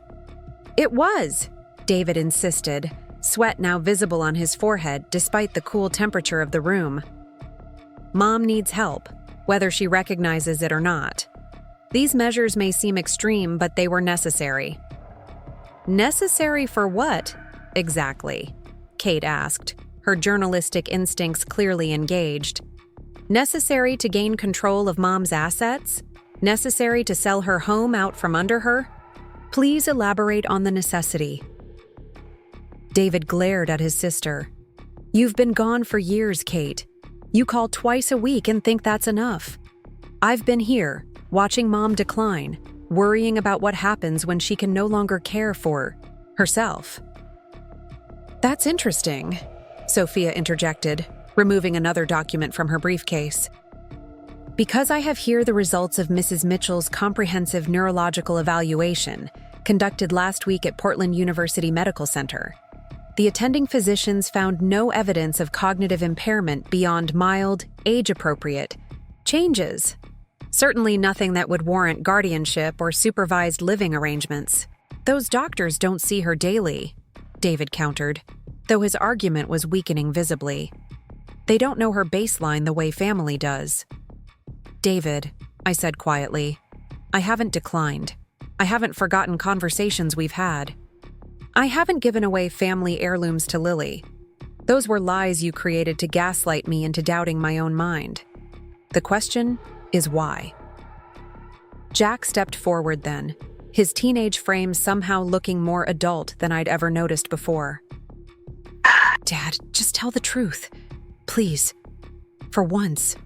"It was," David insisted, sweat now visible on his forehead despite the cool temperature of the room. "Mom needs help, whether she recognizes it or not. These measures may seem extreme, but they were necessary." "Necessary for what, exactly?" Kate asked, her journalistic instincts clearly engaged. Necessary to gain control of Mom's assets? Necessary to sell her home out from under her? Please elaborate on the necessity. David glared at his sister. You've been gone for years, Kate. You call twice a week and think that's enough. I've been here, watching Mom decline, worrying about what happens when she can no longer care for herself. That's interesting, Sophia interjected, removing another document from her briefcase. Because I have here the results of Mrs. Mitchell's comprehensive neurological evaluation, conducted last week at Portland University Medical Center. The attending physicians found no evidence of cognitive impairment beyond mild, age-appropriate changes. Certainly nothing that would warrant guardianship or supervised living arrangements. Those doctors don't see her daily, David countered, though his argument was weakening visibly. They don't know her baseline the way family does. David, I said quietly, I haven't declined. I haven't forgotten conversations we've had. I haven't given away family heirlooms to Lily. Those were lies you created to gaslight me into doubting my own mind. The question is why. Jack stepped forward then, his teenage frame somehow looking more adult than I'd ever noticed before. Dad, just tell the truth. Please. For once.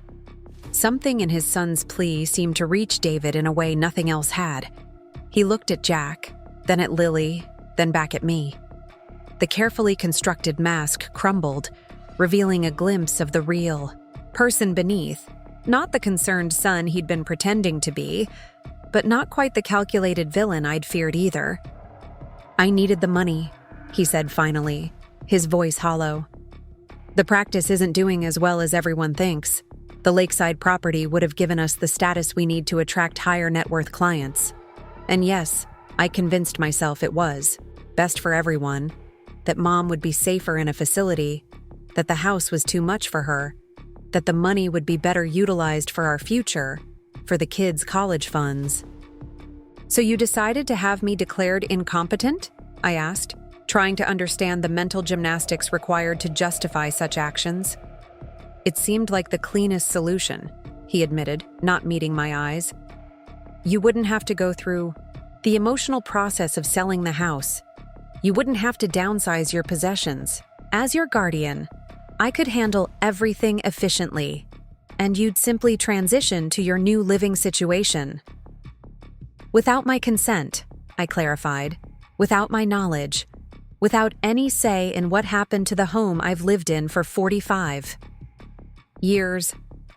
Something in his son's plea seemed to reach David in a way nothing else had. He looked at Jack, then at Lily, then back at me. The carefully constructed mask crumbled, revealing a glimpse of the real person beneath, not the concerned son he'd been pretending to be, but not quite the calculated villain I'd feared either. I needed the money, he said finally, his voice hollow. The practice isn't doing as well as everyone thinks. The lakeside property would have given us the status we need to attract higher net worth clients. And yes, I convinced myself it was best for everyone, that Mom would be safer in a facility, that the house was too much for her, that the money would be better utilized for our future, for the kids' college funds. So you decided to have me declared incompetent? I asked, trying to understand the mental gymnastics required to justify such actions. It seemed like the cleanest solution, he admitted, not meeting my eyes. You wouldn't have to go through the emotional process of selling the house. You wouldn't have to downsize your possessions. As your guardian, I could handle everything efficiently, and you'd simply transition to your new living situation. Without my consent, I clarified, without my knowledge, without any say in what happened to the home I've lived in for 45 years,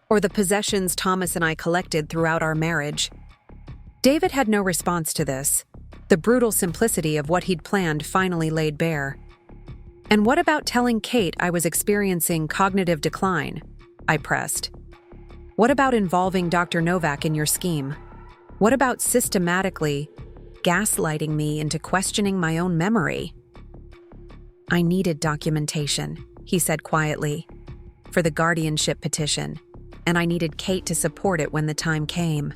or the possessions Thomas and I collected throughout our marriage. David had no response to this. The brutal simplicity of what he'd planned finally laid bare. And what about telling Kate I was experiencing cognitive decline? I pressed. What about involving Dr. Novak in your scheme? What about systematically gaslighting me into questioning my own memory? I needed documentation, he said quietly, for the guardianship petition, and I needed Kate to support it when the time came.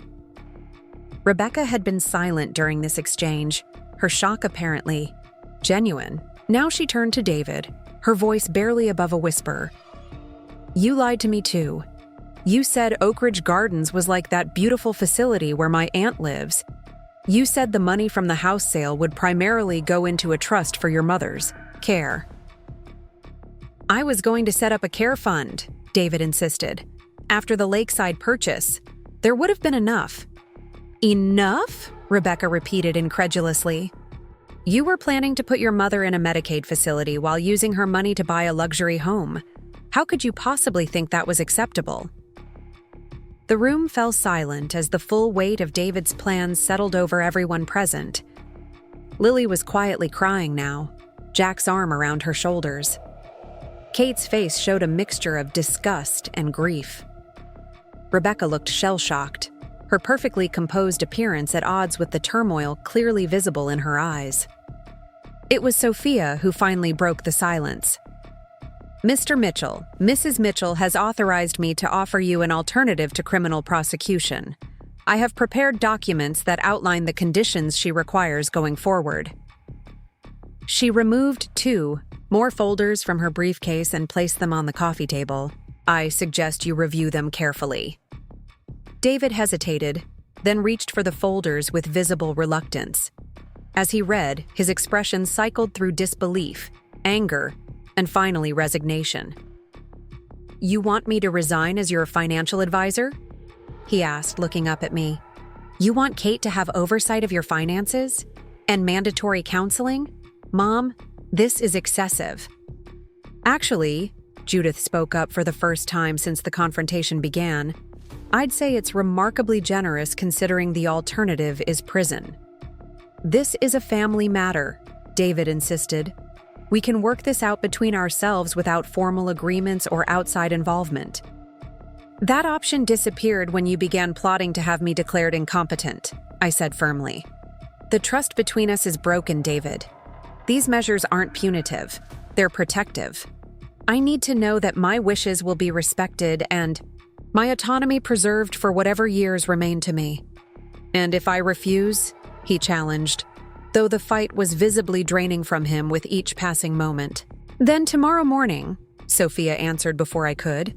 Rebecca had been silent during this exchange, her shock apparently genuine. Now she turned to David, her voice barely above a whisper. You lied to me too. You said Oak Ridge Gardens was like that beautiful facility where my aunt lives. You said the money from the house sale would primarily go into a trust for your mother's care. I was going to set up a care fund, David insisted. After the lakeside purchase, there would have been enough. Enough? Rebecca repeated incredulously. You were planning to put your mother in a Medicaid facility while using her money to buy a luxury home. How could you possibly think that was acceptable? The room fell silent as the full weight of David's plans settled over everyone present. Lily was quietly crying now, Jack's arm around her shoulders. Kate's face showed a mixture of disgust and grief. Rebecca looked shell-shocked, her perfectly composed appearance at odds with the turmoil clearly visible in her eyes. It was Sophia who finally broke the silence. Mr. Mitchell, Mrs. Mitchell has authorized me to offer you an alternative to criminal prosecution. I have prepared documents that outline the conditions she requires going forward. She removed two more folders from her briefcase and placed them on the coffee table. I suggest you review them carefully. David hesitated, then reached for the folders with visible reluctance. As he read, his expression cycled through disbelief, anger, and finally resignation. "You want me to resign as your financial advisor?" he asked, looking up at me. "You want Kate to have oversight of your finances? And mandatory counseling? Mom, this is excessive." "Actually," Judith spoke up for the first time since the confrontation began, "I'd say it's remarkably generous considering the alternative is prison." "This is a family matter," David insisted. "We can work this out between ourselves without formal agreements or outside involvement." "That option disappeared when you began plotting to have me declared incompetent," I said firmly. "The trust between us is broken, David. These measures aren't punitive, they're protective. I need to know that my wishes will be respected and my autonomy preserved for whatever years remain to me." "And if I refuse?" he challenged, though the fight was visibly draining from him with each passing moment. "Then tomorrow morning," Sophia answered before I could,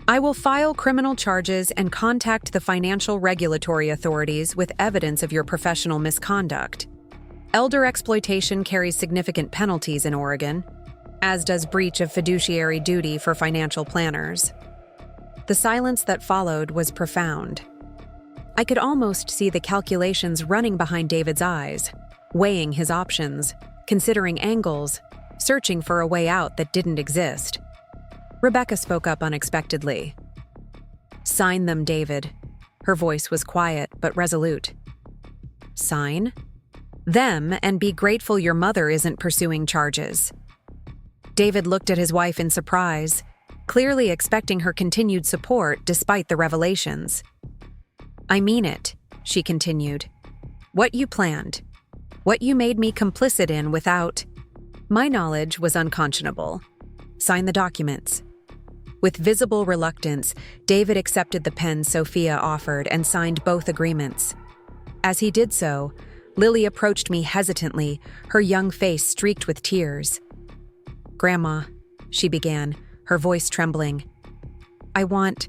"I will file criminal charges and contact the financial regulatory authorities with evidence of your professional misconduct. Elder exploitation carries significant penalties in Oregon, as does breach of fiduciary duty for financial planners." The silence that followed was profound. I could almost see the calculations running behind David's eyes, weighing his options, considering angles, searching for a way out that didn't exist. Rebecca spoke up unexpectedly. "Sign them, David." Her voice was quiet but resolute. "Sign them and be grateful your mother isn't pursuing charges." David looked at his wife in surprise, clearly expecting her continued support despite the revelations. "I mean it," she continued. "What you planned, what you made me complicit in without my knowledge was unconscionable. Sign the documents." With visible reluctance, David accepted the pen Sophia offered and signed both agreements. As he did so, Lily approached me hesitantly, her young face streaked with tears. "Grandma," she began, her voice trembling, "I want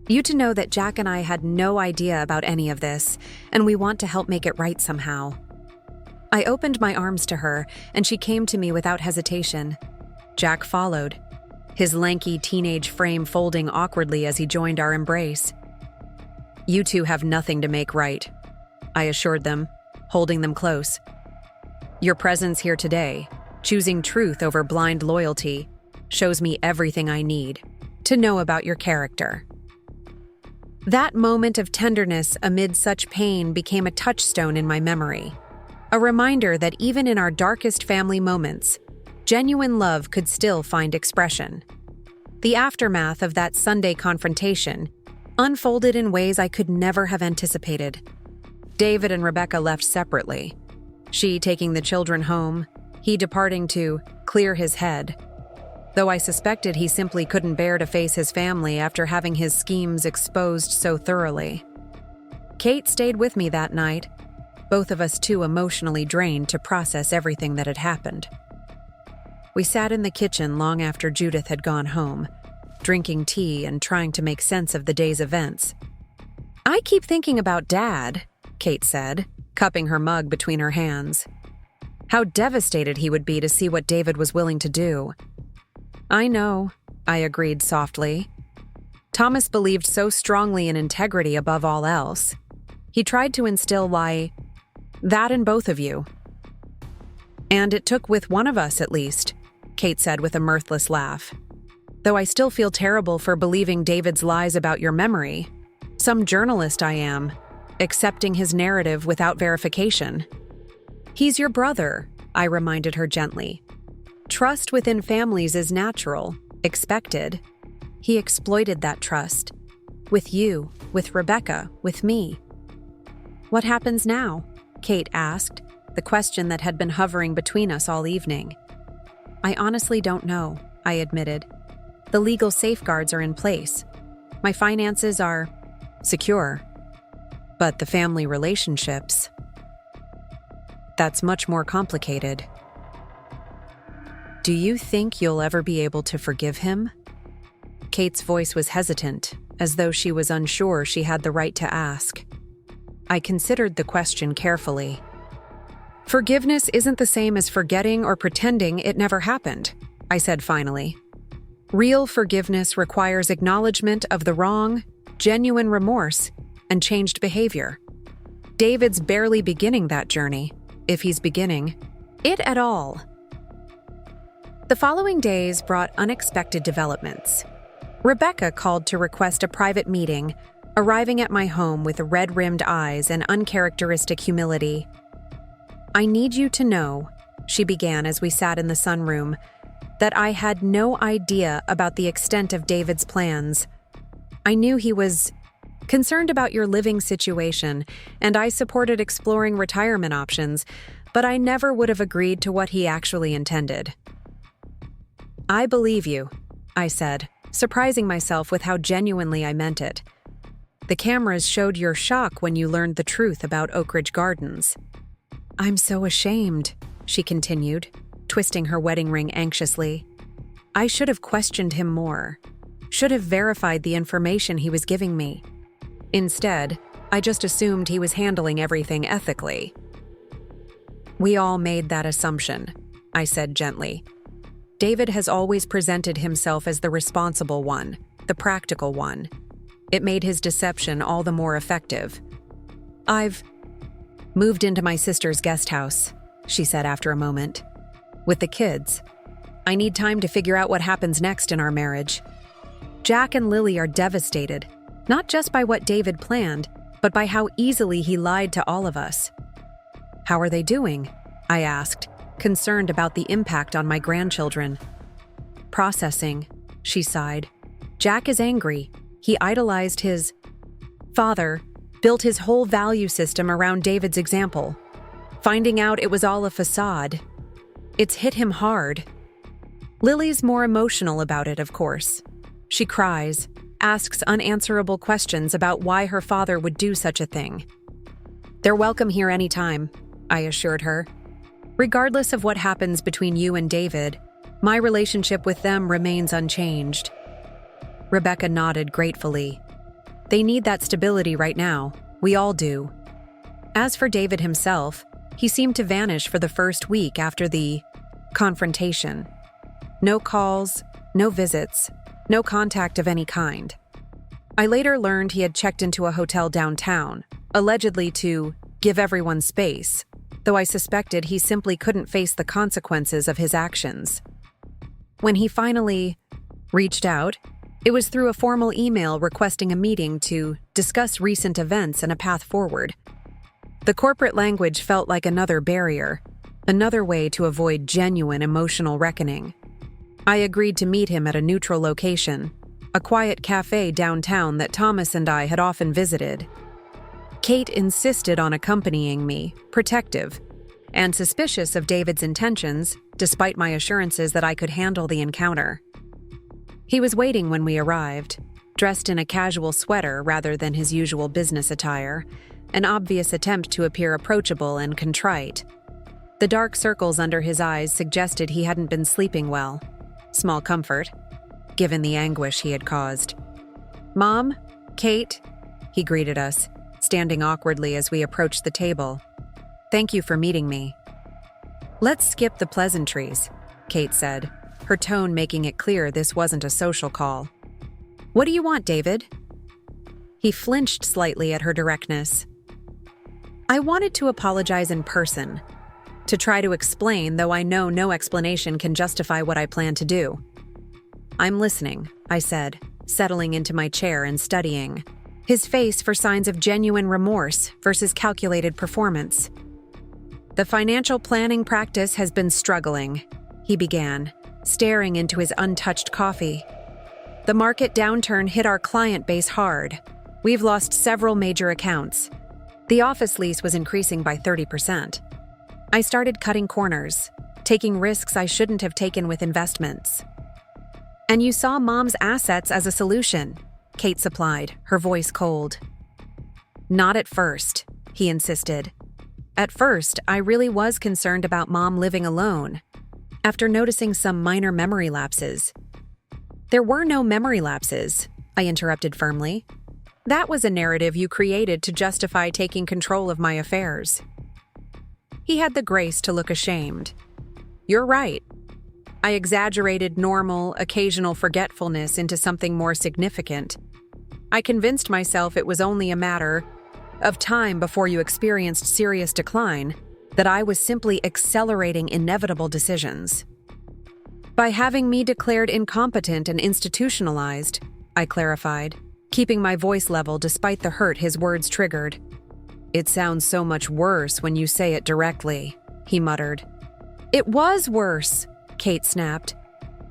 you to know that Jack and I had no idea about any of this, and we want to help make it right somehow." I opened my arms to her, and she came to me without hesitation. Jack followed, his lanky teenage frame folding awkwardly as he joined our embrace. "You two have nothing to make right," I assured them, holding them close. "Your presence here today, choosing truth over blind loyalty, shows me everything I need to know about your character." That moment of tenderness amid such pain became a touchstone in my memory, a reminder that even in our darkest family moments, genuine love could still find expression. The aftermath of that Sunday confrontation unfolded in ways I could never have anticipated. David and Rebecca left separately, she taking the children home, he departing to clear his head, though I suspected he simply couldn't bear to face his family after having his schemes exposed so thoroughly. Kate stayed with me that night, both of us too emotionally drained to process everything that had happened. We sat in the kitchen long after Judith had gone home, drinking tea and trying to make sense of the day's events. "I keep thinking about Dad," Kate said, cupping her mug between her hands. "How devastated he would be to see what David was willing to do." "I know," I agreed softly. "Thomas believed so strongly in integrity above all else. He tried to instill that in both of you." "And it took with one of us at least," Kate said with a mirthless laugh. "Though I still feel terrible for believing David's lies about your memory. Some journalist I am, accepting his narrative without verification." "He's your brother," I reminded her gently. "Trust within families is natural, expected. He exploited that trust. With you, with Rebecca, with me." "What happens now?" Kate asked, the question that had been hovering between us all evening. "I honestly don't know," I admitted. "The legal safeguards are in place. My finances are secure. But the family relationships, that's much more complicated." Do you think you'll ever be able to forgive him? Kate's voice was hesitant, as though she was unsure she had the right to ask. I considered the question carefully. Forgiveness isn't the same as forgetting or pretending it never happened, I said finally. Real forgiveness requires acknowledgement of the wrong, genuine remorse, and changed behavior. David's barely beginning that journey, if he's beginning it at all. The following days brought unexpected developments. Rebecca called to request a private meeting, arriving at my home with red-rimmed eyes and uncharacteristic humility. I need you to know, she began as we sat in the sunroom, that I had no idea about the extent of David's plans. I knew he was concerned about your living situation, and I supported exploring retirement options, but I never would have agreed to what he actually intended. I believe you, I said, surprising myself with how genuinely I meant it. The cameras showed your shock when you learned the truth about Oak Ridge Gardens. I'm so ashamed, she continued, twisting her wedding ring anxiously. I should have questioned him more, should have verified the information he was giving me. Instead, I just assumed he was handling everything ethically. We all made that assumption, I said gently. David has always presented himself as the responsible one, the practical one. It made his deception all the more effective. I've moved into my sister's guest house, she said after a moment. With the kids. I need time to figure out what happens next in our marriage. Jack and Lily are devastated, not just by what David planned, but by how easily he lied to all of us. How are they doing? I asked, concerned about the impact on my grandchildren. Processing, she sighed. Jack is angry. He idolized his father, built his whole value system around David's example. Finding out it was all a facade. It's hit him hard. Lily's more emotional about it, of course. She cries, asks unanswerable questions about why her father would do such a thing. They're welcome here anytime, I assured her. Regardless of what happens between you and David, my relationship with them remains unchanged. Rebecca nodded gratefully. They need that stability right now. We all do. As for David himself, he seemed to vanish for the first week after the confrontation. No calls, no visits, no contact of any kind. I later learned he had checked into a hotel downtown, allegedly to give everyone space, though I suspected he simply couldn't face the consequences of his actions. When he finally reached out, it was through a formal email requesting a meeting to discuss recent events and a path forward. The corporate language felt like another barrier, another way to avoid genuine emotional reckoning. I agreed to meet him at a neutral location, a quiet cafe downtown that Thomas and I had often visited. Kate insisted on accompanying me, protective, and suspicious of David's intentions, despite my assurances that I could handle the encounter. He was waiting when we arrived, dressed in a casual sweater rather than his usual business attire, an obvious attempt to appear approachable and contrite. The dark circles under his eyes suggested he hadn't been sleeping well. Small comfort, given the anguish he had caused. "Mom, Kate," he greeted us, standing awkwardly as we approached the table. "Thank you for meeting me." "Let's skip the pleasantries," Kate said, her tone making it clear this wasn't a social call. "What do you want, David?" He flinched slightly at her directness. "I wanted to apologize in person, to try to explain, though I know no explanation can justify what I plan to do." "I'm listening," I said, settling into my chair and studying his face for signs of genuine remorse versus calculated performance. "The financial planning practice has been struggling," he began, staring into his untouched coffee. "The market downturn hit our client base hard. We've lost several major accounts. The office lease was increasing by 30%. I started cutting corners, taking risks I shouldn't have taken with investments." "And you saw Mom's assets as a solution," Kate supplied, her voice cold. "Not at first," he insisted. "At first, I really was concerned about Mom living alone. after noticing some minor memory lapses. There were no memory lapses, I interrupted firmly. That was a narrative you created to justify taking control of my affairs. He had the grace to look ashamed. You're right. I exaggerated normal, occasional forgetfulness into something more significant. I convinced myself it was only a matter of time before you experienced serious decline, that I was simply accelerating inevitable decisions. By having me declared incompetent and institutionalized, I clarified, keeping my voice level despite the hurt his words triggered. It sounds so much worse when you say it directly, he muttered. It was worse, Kate snapped.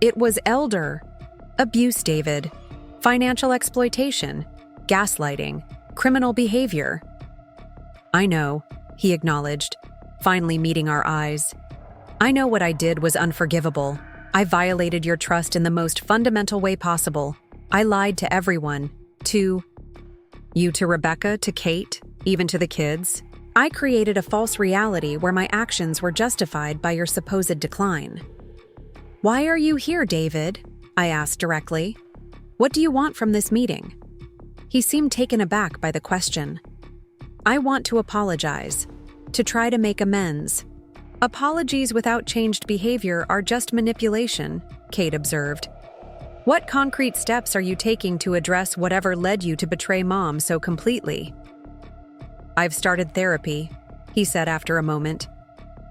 It was elder. Abuse, David. Financial exploitation. Gaslighting. Criminal behavior. I know, he acknowledged, finally meeting our eyes. I know what I did was unforgivable. I violated your trust in the most fundamental way possible. I lied to everyone. To Rebecca, to Kate, even to the kids. I created a false reality where my actions were justified by your supposed decline. Why are you here, David? I asked directly. What do you want from this meeting? He seemed taken aback by the question. I want to apologize, to try to make amends. Apologies without changed behavior are just manipulation, Kate observed. What concrete steps are you taking to address whatever led you to betray Mom so completely? I've started therapy, he said after a moment.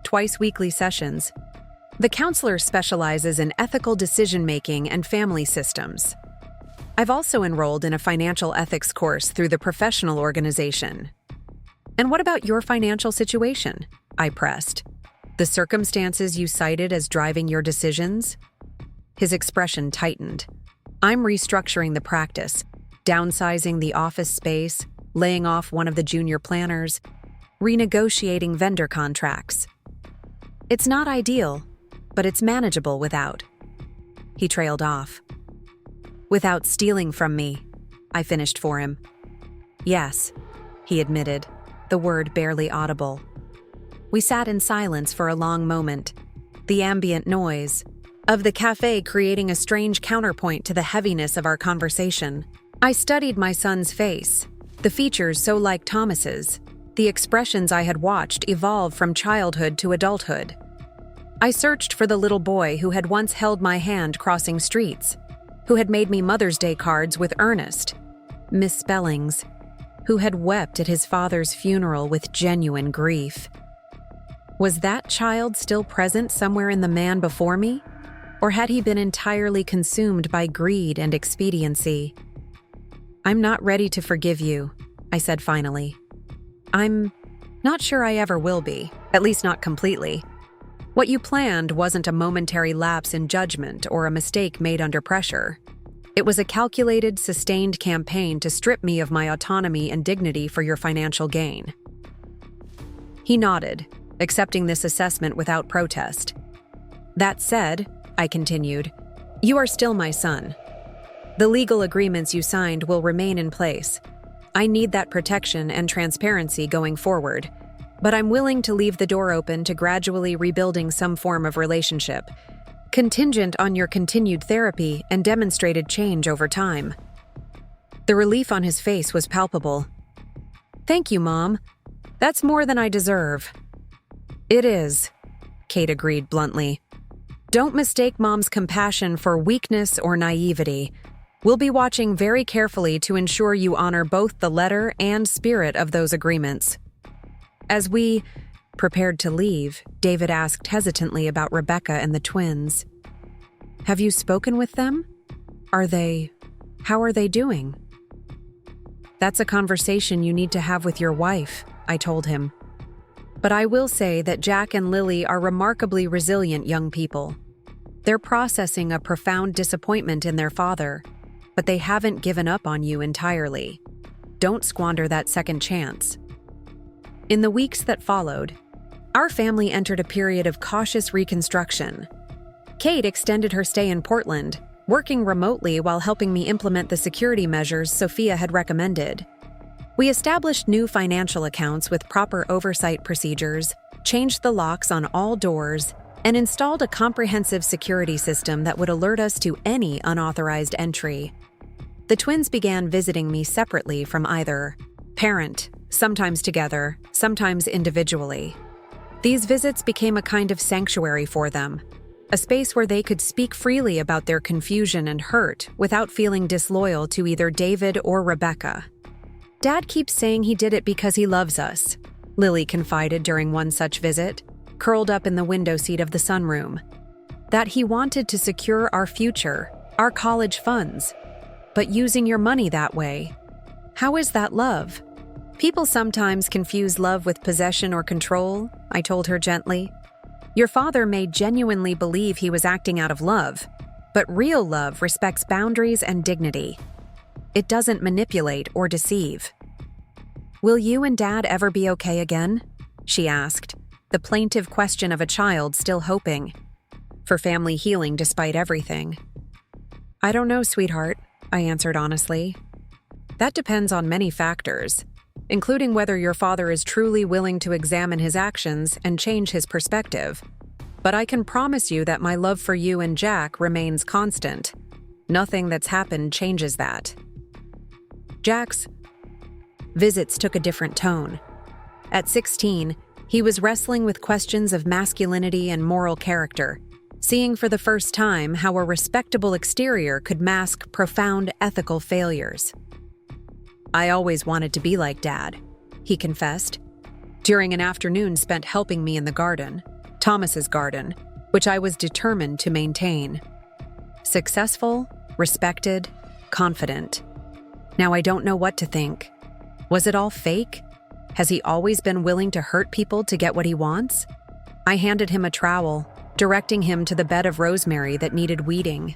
Twice weekly sessions. The counselor specializes in ethical decision-making and family systems. I've also enrolled in a financial ethics course through the professional organization. And what about your financial situation? I pressed. The circumstances you cited as driving your decisions? His expression tightened. I'm restructuring the practice, downsizing the office space, laying off one of the junior planners, renegotiating vendor contracts. It's not ideal, but it's manageable without. He trailed off. Without stealing from me, I finished for him. Yes, he admitted, the word barely audible. We sat in silence for a long moment, the ambient noise of the cafe creating a strange counterpoint to the heaviness of our conversation. I studied my son's face, the features so like Thomas's, the expressions I had watched evolve from childhood to adulthood. I searched for the little boy who had once held my hand crossing streets, who had made me Mother's Day cards with earnest misspellings, who had wept at his father's funeral with genuine grief. Was that child still present somewhere in the man before me? Or had he been entirely consumed by greed and expediency? I'm not ready to forgive you, I said finally. I'm not sure I ever will be, at least not completely. What you planned wasn't a momentary lapse in judgment or a mistake made under pressure. It was a calculated, sustained campaign to strip me of my autonomy and dignity for your financial gain. He nodded, accepting this assessment without protest. That said, I continued, you are still my son. The legal agreements you signed will remain in place. I need that protection and transparency going forward, but I'm willing to leave the door open to gradually rebuilding some form of relationship, contingent on your continued therapy and demonstrated change over time. The relief on his face was palpable. Thank you, Mom. That's more than I deserve. It is, Kate agreed bluntly. Don't mistake Mom's compassion for weakness or naivety. We'll be watching very carefully to ensure you honor both the letter and spirit of those agreements. As we prepared to leave, David asked hesitantly about Rebecca and the twins. Have you spoken with them? How are they doing? That's a conversation you need to have with your wife, I told him. But I will say that Jack and Lily are remarkably resilient young people. They're processing a profound disappointment in their father, but they haven't given up on you entirely. Don't squander that second chance. In the weeks that followed, our family entered a period of cautious reconstruction. Kate extended her stay in Portland, working remotely while helping me implement the security measures Sophia had recommended. We established new financial accounts with proper oversight procedures, changed the locks on all doors, and installed a comprehensive security system that would alert us to any unauthorized entry. The twins began visiting me separately from either parent, sometimes together, sometimes individually. These visits became a kind of sanctuary for them, a space where they could speak freely about their confusion and hurt without feeling disloyal to either David or Rebecca. "Dad keeps saying he did it because he loves us," Lily confided during one such visit, curled up in the window seat of the sunroom. "That he wanted to secure our future, our college funds. But using your money that way, how is that love?" "People sometimes confuse love with possession or control," I told her gently. "Your father may genuinely believe he was acting out of love, but real love respects boundaries and dignity. It doesn't manipulate or deceive." "Will you and Dad ever be okay again?" she asked, the plaintive question of a child still hoping for family healing despite everything. "I don't know, sweetheart," I answered honestly. "That depends on many factors, including whether your father is truly willing to examine his actions and change his perspective. But I can promise you that my love for you and Jack remains constant. Nothing that's happened changes that." Jack's visits took a different tone. At 16, he was wrestling with questions of masculinity and moral character, seeing for the first time how a respectable exterior could mask profound ethical failures. "I always wanted to be like Dad," he confessed, during an afternoon spent helping me in the garden, Thomas's garden, which I was determined to maintain. Successful, respected, confident. Now I don't know what to think. Was it all fake? Has he always been willing to hurt people to get what he wants? I handed him a trowel, directing him to the bed of rosemary that needed weeding.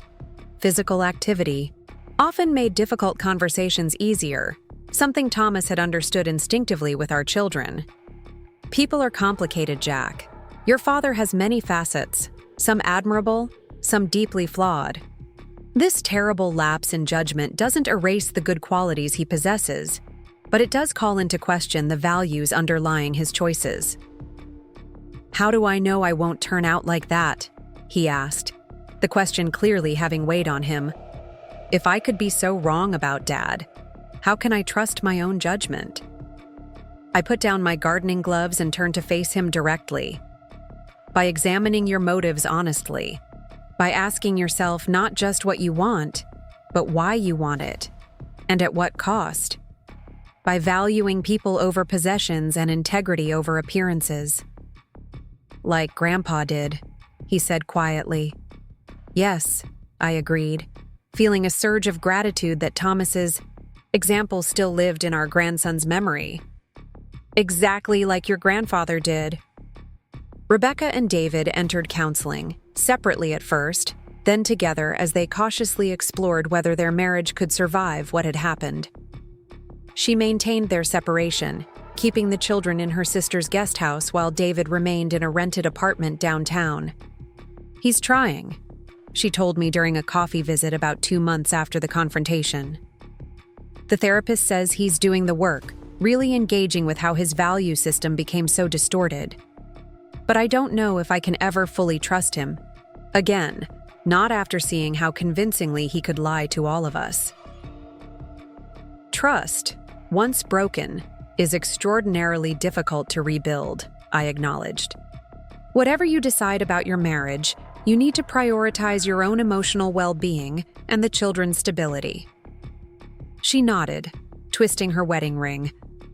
Physical activity often made difficult conversations easier, something Thomas had understood instinctively with our children. "People are complicated, Jack. Your father has many facets, some admirable, some deeply flawed. This terrible lapse in judgment doesn't erase the good qualities he possesses, but it does call into question the values underlying his choices." "How do I know I won't turn out like that?" he asked, the question clearly having weighed on him. "If I could be so wrong about Dad, how can I trust my own judgment?" I put down my gardening gloves and turned to face him directly. "By examining your motives honestly, by asking yourself not just what you want, but why you want it, and at what cost. By valuing people over possessions and integrity over appearances." "Like Grandpa did," he said quietly. "Yes," I agreed, feeling a surge of gratitude that Thomas's example still lived in our grandson's memory. "Exactly like your grandfather did." Rebecca and David entered counseling, separately at first, then together as they cautiously explored whether their marriage could survive what had happened. She maintained their separation, keeping the children in her sister's guest house while David remained in a rented apartment downtown. "He's trying," she told me during a coffee visit about 2 months after the confrontation. "The therapist says he's doing the work, really engaging with how his value system became so distorted. But I don't know if I can ever fully trust him. Again, not after seeing how convincingly he could lie to all of us." Trust, once broken, is extraordinarily difficult to rebuild, I acknowledged. "Whatever you decide about your marriage, you need to prioritize your own emotional well-being and the children's stability." She nodded, twisting her wedding ring,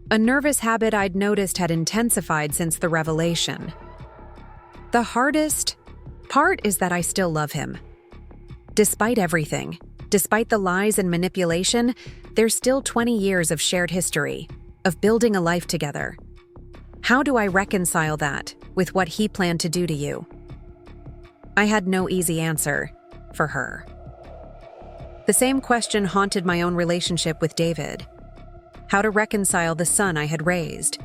a nervous habit I'd noticed had intensified since the revelation. "The hardest part is that I still love him. Despite everything, despite the lies and manipulation, there's still 20 years of shared history, of building a life together. How do I reconcile that with what he planned to do to you?" I had no easy answer for her. The same question haunted my own relationship with David. How to reconcile the son I had raised,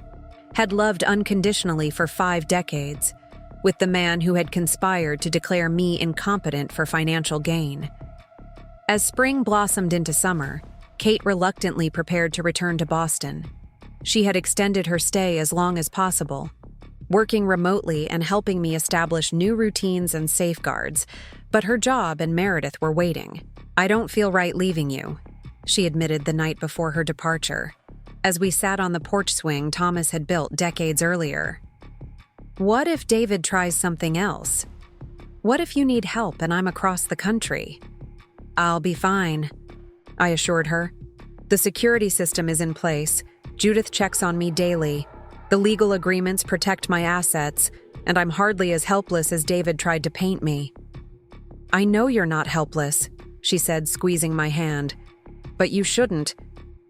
had loved unconditionally for 5 decades, with the man who had conspired to declare me incompetent for financial gain. As spring blossomed into summer, Kate reluctantly prepared to return to Boston. She had extended her stay as long as possible. working remotely and helping me establish new routines and safeguards, but her job and Meredith were waiting. "I don't feel right leaving you," she admitted the night before her departure, as we sat on the porch swing Thomas had built decades earlier. "What if David tries something else? What if you need help and I'm across the country?" "I'll be fine," I assured her. "The security system is in place. Judith checks on me daily. The legal agreements protect my assets, and I'm hardly as helpless as David tried to paint me." "I know you're not helpless," she said, squeezing my hand. "But you shouldn't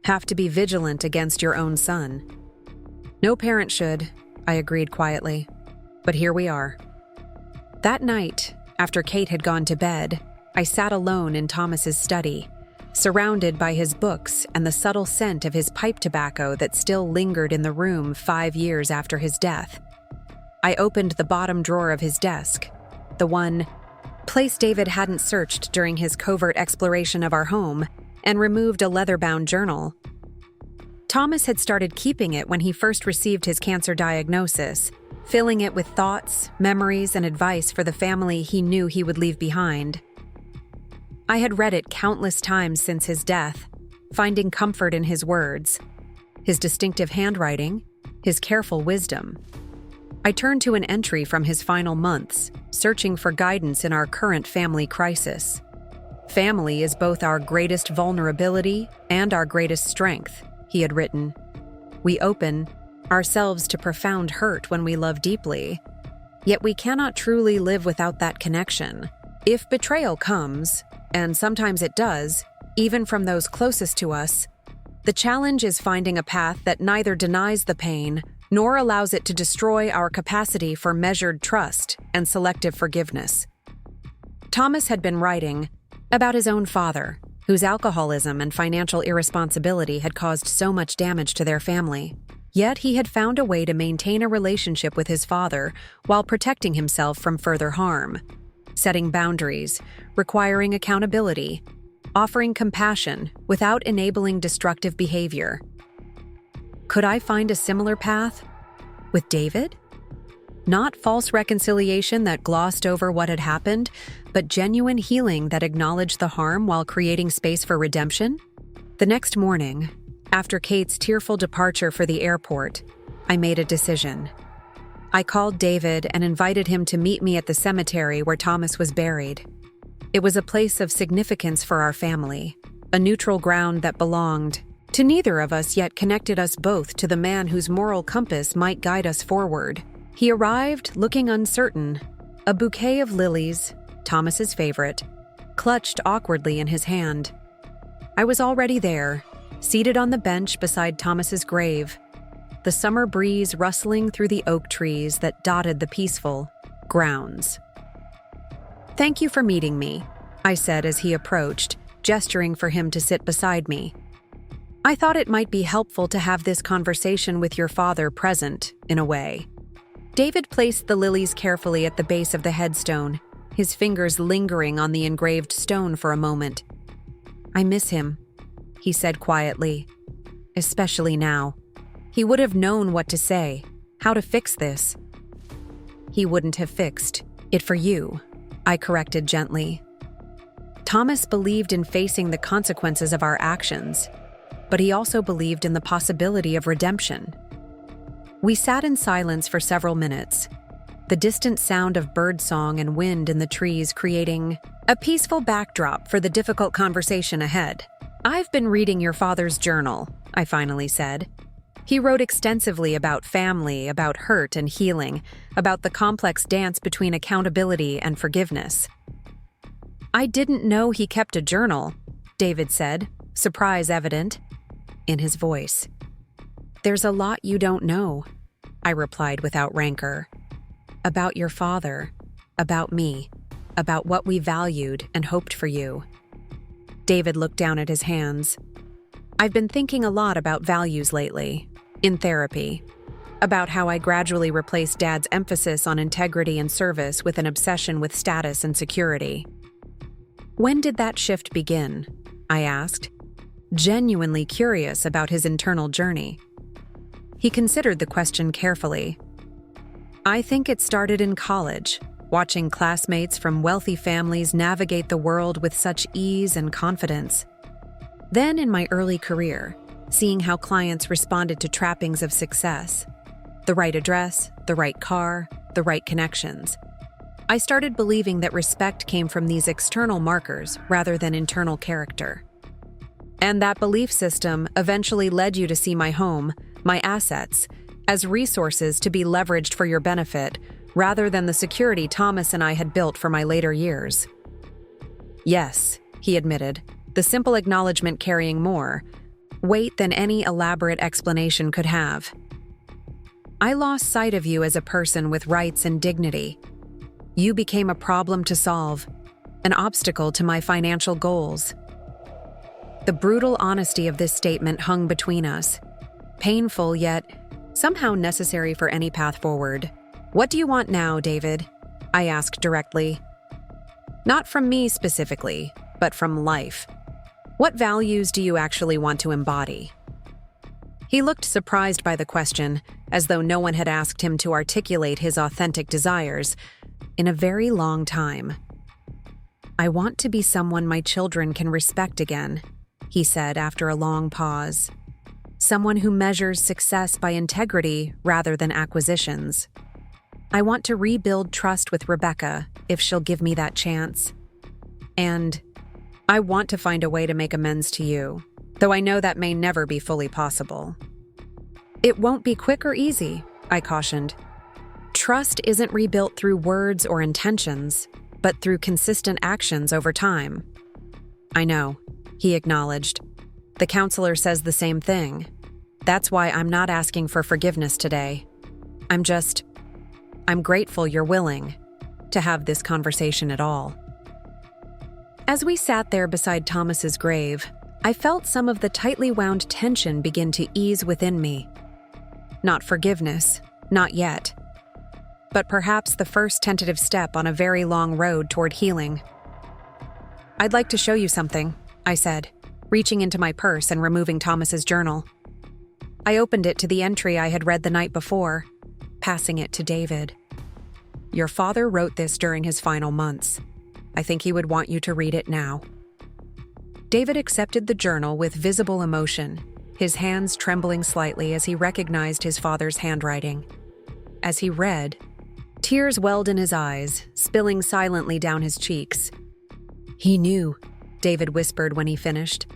have to be vigilant against your own son." "No parent should," I agreed quietly. "But here we are." That night, after Kate had gone to bed, I sat alone in Thomas's study, surrounded by his books and the subtle scent of his pipe tobacco that still lingered in the room 5 years after his death. I opened the bottom drawer of his desk, the one place David hadn't searched during his covert exploration of our home, and removed a leather-bound journal. Thomas had started keeping it when he first received his cancer diagnosis, filling it with thoughts, memories, and advice for the family he knew he would leave behind. I had read it countless times since his death, finding comfort in his words, his distinctive handwriting, his careful wisdom. I turned to an entry from his final months, searching for guidance in our current family crisis. "Family is both our greatest vulnerability and our greatest strength," he had written. "We open ourselves to profound hurt when we love deeply, yet we cannot truly live without that connection. If betrayal comes, and sometimes it does, even from those closest to us, the challenge is finding a path that neither denies the pain nor allows it to destroy our capacity for measured trust and selective forgiveness." Thomas had been writing about his own father, whose alcoholism and financial irresponsibility had caused so much damage to their family. Yet he had found a way to maintain a relationship with his father while protecting himself from further harm, setting boundaries, requiring accountability, offering compassion without enabling destructive behavior. Could I find a similar path with David? Not false reconciliation that glossed over what had happened, but genuine healing that acknowledged the harm while creating space for redemption? The next morning, after Kate's tearful departure for the airport, I made a decision. I called David and invited him to meet me at the cemetery where Thomas was buried. It was a place of significance for our family, a neutral ground that belonged to neither of us yet connected us both to the man whose moral compass might guide us forward. He arrived looking uncertain, a bouquet of lilies, Thomas's favorite, clutched awkwardly in his hand. I was already there, seated on the bench beside Thomas's grave, the summer breeze rustling through the oak trees that dotted the peaceful grounds. "Thank you for meeting me," I said as he approached, gesturing for him to sit beside me. "I thought it might be helpful to have this conversation with your father present, in a way." David placed the lilies carefully at the base of the headstone, his fingers lingering on the engraved stone for a moment. "I miss him," he said quietly, "especially now. He would have known what to say, how to fix this." "He wouldn't have fixed it for you," I corrected gently. Thomas believed in facing the consequences of our actions, but he also believed in the possibility of redemption. We sat in silence for several minutes, the distant sound of birdsong and wind in the trees creating a peaceful backdrop for the difficult conversation ahead. "I've been reading your father's journal," I finally said. He wrote extensively about family, about hurt and healing, about the complex dance between accountability and forgiveness. "I didn't know he kept a journal," David said, surprise evident in his voice. "There's a lot you don't know," I replied without rancor. "About your father, about me, about what we valued and hoped for you." David looked down at his hands. "I've been thinking a lot about values lately, in therapy, about how I gradually replaced Dad's emphasis on integrity and service with an obsession with status and security." "When did that shift begin?" I asked, genuinely curious about his internal journey. He considered the question carefully. I think it started in college, watching classmates from wealthy families navigate the world with such ease and confidence. Then in my early career, seeing how clients responded to trappings of success. The right address, the right car, the right connections. I started believing that respect came from these external markers rather than internal character. And that belief system eventually led you to see my home, my assets, as resources to be leveraged for your benefit, rather than the security Thomas and I had built for my later years. Yes, he admitted, the simple acknowledgement carrying more weight than any elaborate explanation could have. I lost sight of you as a person with rights and dignity. You became a problem to solve, an obstacle to my financial goals. The brutal honesty of this statement hung between us, painful yet somehow necessary for any path forward. What do you want now, David? I asked directly. Not from me specifically, but from life. What values do you actually want to embody? He looked surprised by the question, as though no one had asked him to articulate his authentic desires in a very long time. I want to be someone my children can respect again, he said after a long pause. Someone who measures success by integrity rather than acquisitions. I want to rebuild trust with Rebecca if she'll give me that chance. And I want to find a way to make amends to you, though I know that may never be fully possible. It won't be quick or easy, I cautioned. Trust isn't rebuilt through words or intentions, but through consistent actions over time. I know, he acknowledged. The counselor says the same thing. That's why I'm not asking for forgiveness today. I'm grateful you're willing to have this conversation at all. As we sat there beside Thomas's grave, I felt some of the tightly wound tension begin to ease within me. Not forgiveness, not yet. But perhaps the first tentative step on a very long road toward healing. I'd like to show you something, I said, reaching into my purse and removing Thomas's journal. I opened it to the entry I had read the night before, passing it to David. Your father wrote this during his final months. I think he would want you to read it now. David accepted the journal with visible emotion, his hands trembling slightly as he recognized his father's handwriting. As he read, tears welled in his eyes, spilling silently down his cheeks. He knew, David whispered when he finished.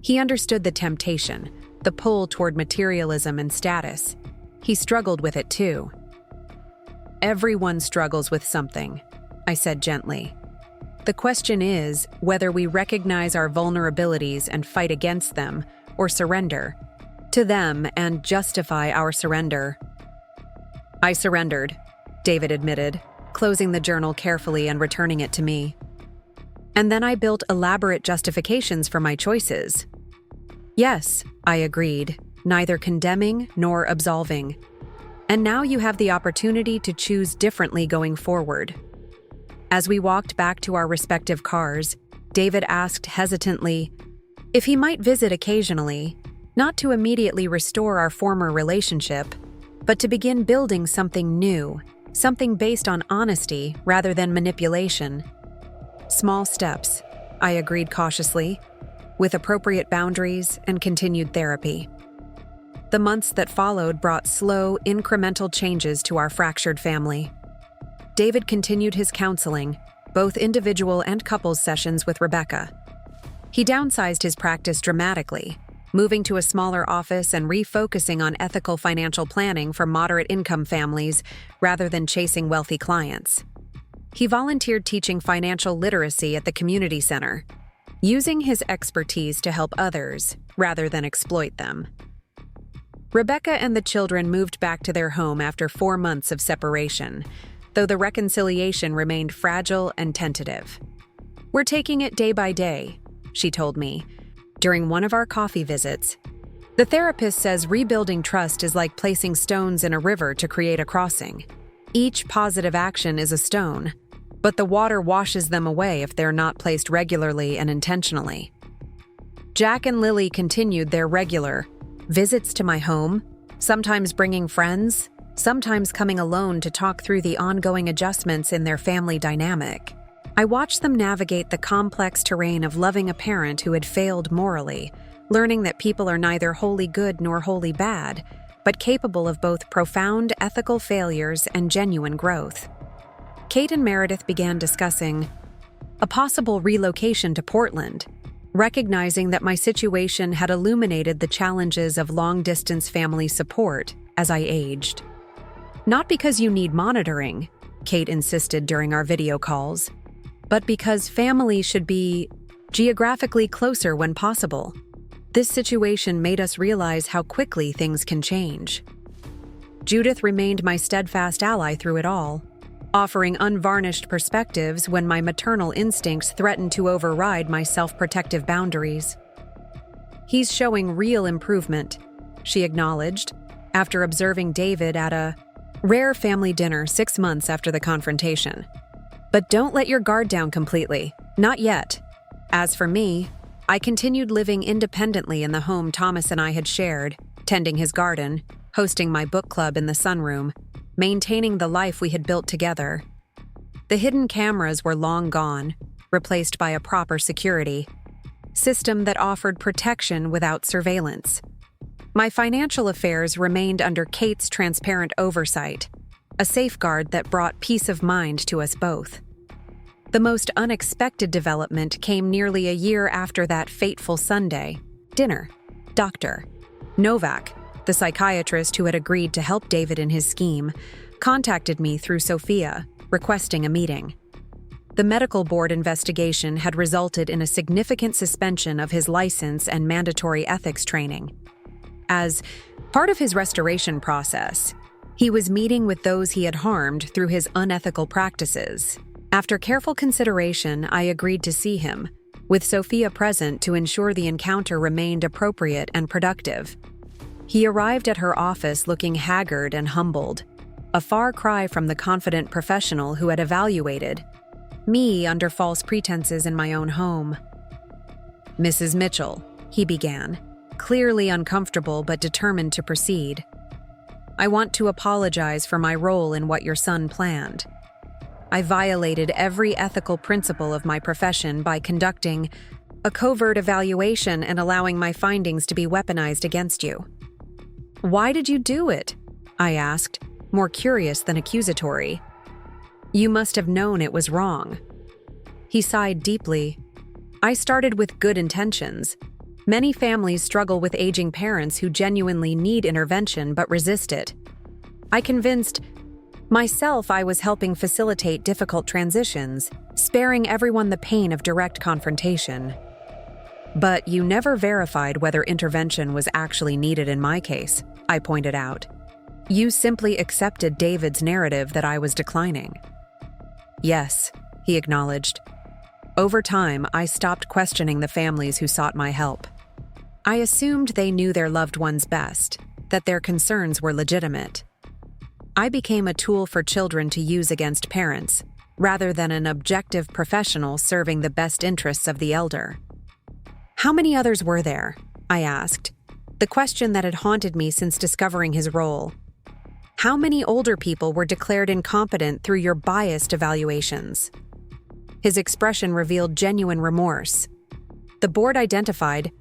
He understood the temptation, the pull toward materialism and status. He struggled with it too. Everyone struggles with something, I said gently. The question is whether we recognize our vulnerabilities and fight against them, or surrender to them and justify our surrender. I surrendered, David admitted, closing the journal carefully and returning it to me. And then I built elaborate justifications for my choices. Yes, I agreed, neither condemning nor absolving. And now you have the opportunity to choose differently going forward. As we walked back to our respective cars, David asked hesitantly if he might visit occasionally, not to immediately restore our former relationship, but to begin building something new, something based on honesty rather than manipulation. Small steps, I agreed cautiously, with appropriate boundaries and continued therapy. The months that followed brought slow, incremental changes to our fractured family. David continued his counseling, both individual and couples sessions with Rebecca. He downsized his practice dramatically, moving to a smaller office and refocusing on ethical financial planning for moderate-income families rather than chasing wealthy clients. He volunteered teaching financial literacy at the community center, using his expertise to help others rather than exploit them. Rebecca and the children moved back to their home after 4 months of separation, though the reconciliation remained fragile and tentative. We're taking it day by day, she told me, during one of our coffee visits. The therapist says rebuilding trust is like placing stones in a river to create a crossing. Each positive action is a stone, but the water washes them away if they're not placed regularly and intentionally. Jack and Lily continued their regular visits to my home, sometimes bringing friends, sometimes coming alone to talk through the ongoing adjustments in their family dynamic. I watched them navigate the complex terrain of loving a parent who had failed morally, learning that people are neither wholly good nor wholly bad, but capable of both profound ethical failures and genuine growth. Kate and Meredith began discussing a possible relocation to Portland, recognizing that my situation had illuminated the challenges of long-distance family support as I aged. Not because you need monitoring, Kate insisted during our video calls, but because family should be geographically closer when possible. This situation made us realize how quickly things can change. Judith remained my steadfast ally through it all, offering unvarnished perspectives when my maternal instincts threatened to override my self-protective boundaries. "He's showing real improvement," she acknowledged, after observing David at a rare family dinner 6 months after the confrontation. "But don't let your guard down completely. Not yet." As for me, I continued living independently in the home Thomas and I had shared, tending his garden, hosting my book club in the sunroom, maintaining the life we had built together. The hidden cameras were long gone, replaced by a proper security system that offered protection without surveillance. My financial affairs remained under Kate's transparent oversight, a safeguard that brought peace of mind to us both. The most unexpected development came nearly a year after that fateful Sunday dinner. Dr. Novak, the psychiatrist who had agreed to help David in his scheme, contacted me through Sophia, requesting a meeting. The medical board investigation had resulted in a significant suspension of his license and mandatory ethics training. As part of his restoration process, he was meeting with those he had harmed through his unethical practices. After careful consideration, I agreed to see him, with Sophia present to ensure the encounter remained appropriate and productive. He arrived at her office looking haggard and humbled, a far cry from the confident professional who had evaluated me under false pretenses in my own home. "Mrs. Mitchell," he began, clearly uncomfortable but determined to proceed. "I want to apologize for my role in what your son planned. I violated every ethical principle of my profession by conducting a covert evaluation and allowing my findings to be weaponized against you." "Why did you do it?" I asked, more curious than accusatory. "You must have known it was wrong." He sighed deeply. "I started with good intentions. Many families struggle with aging parents who genuinely need intervention but resist it. I convinced myself I was helping facilitate difficult transitions, sparing everyone the pain of direct confrontation. But you never verified whether intervention was actually needed in my case," I pointed out. "You simply accepted David's narrative that I was declining." "Yes," he acknowledged. "Over time, I stopped questioning the families who sought my help. I assumed they knew their loved ones best, that their concerns were legitimate. I became a tool for children to use against parents, rather than an objective professional serving the best interests of the elder." "How many others were there?" I asked, the question that had haunted me since discovering his role. "How many older people were declared incompetent through your biased evaluations?" His expression revealed genuine remorse. "The board identified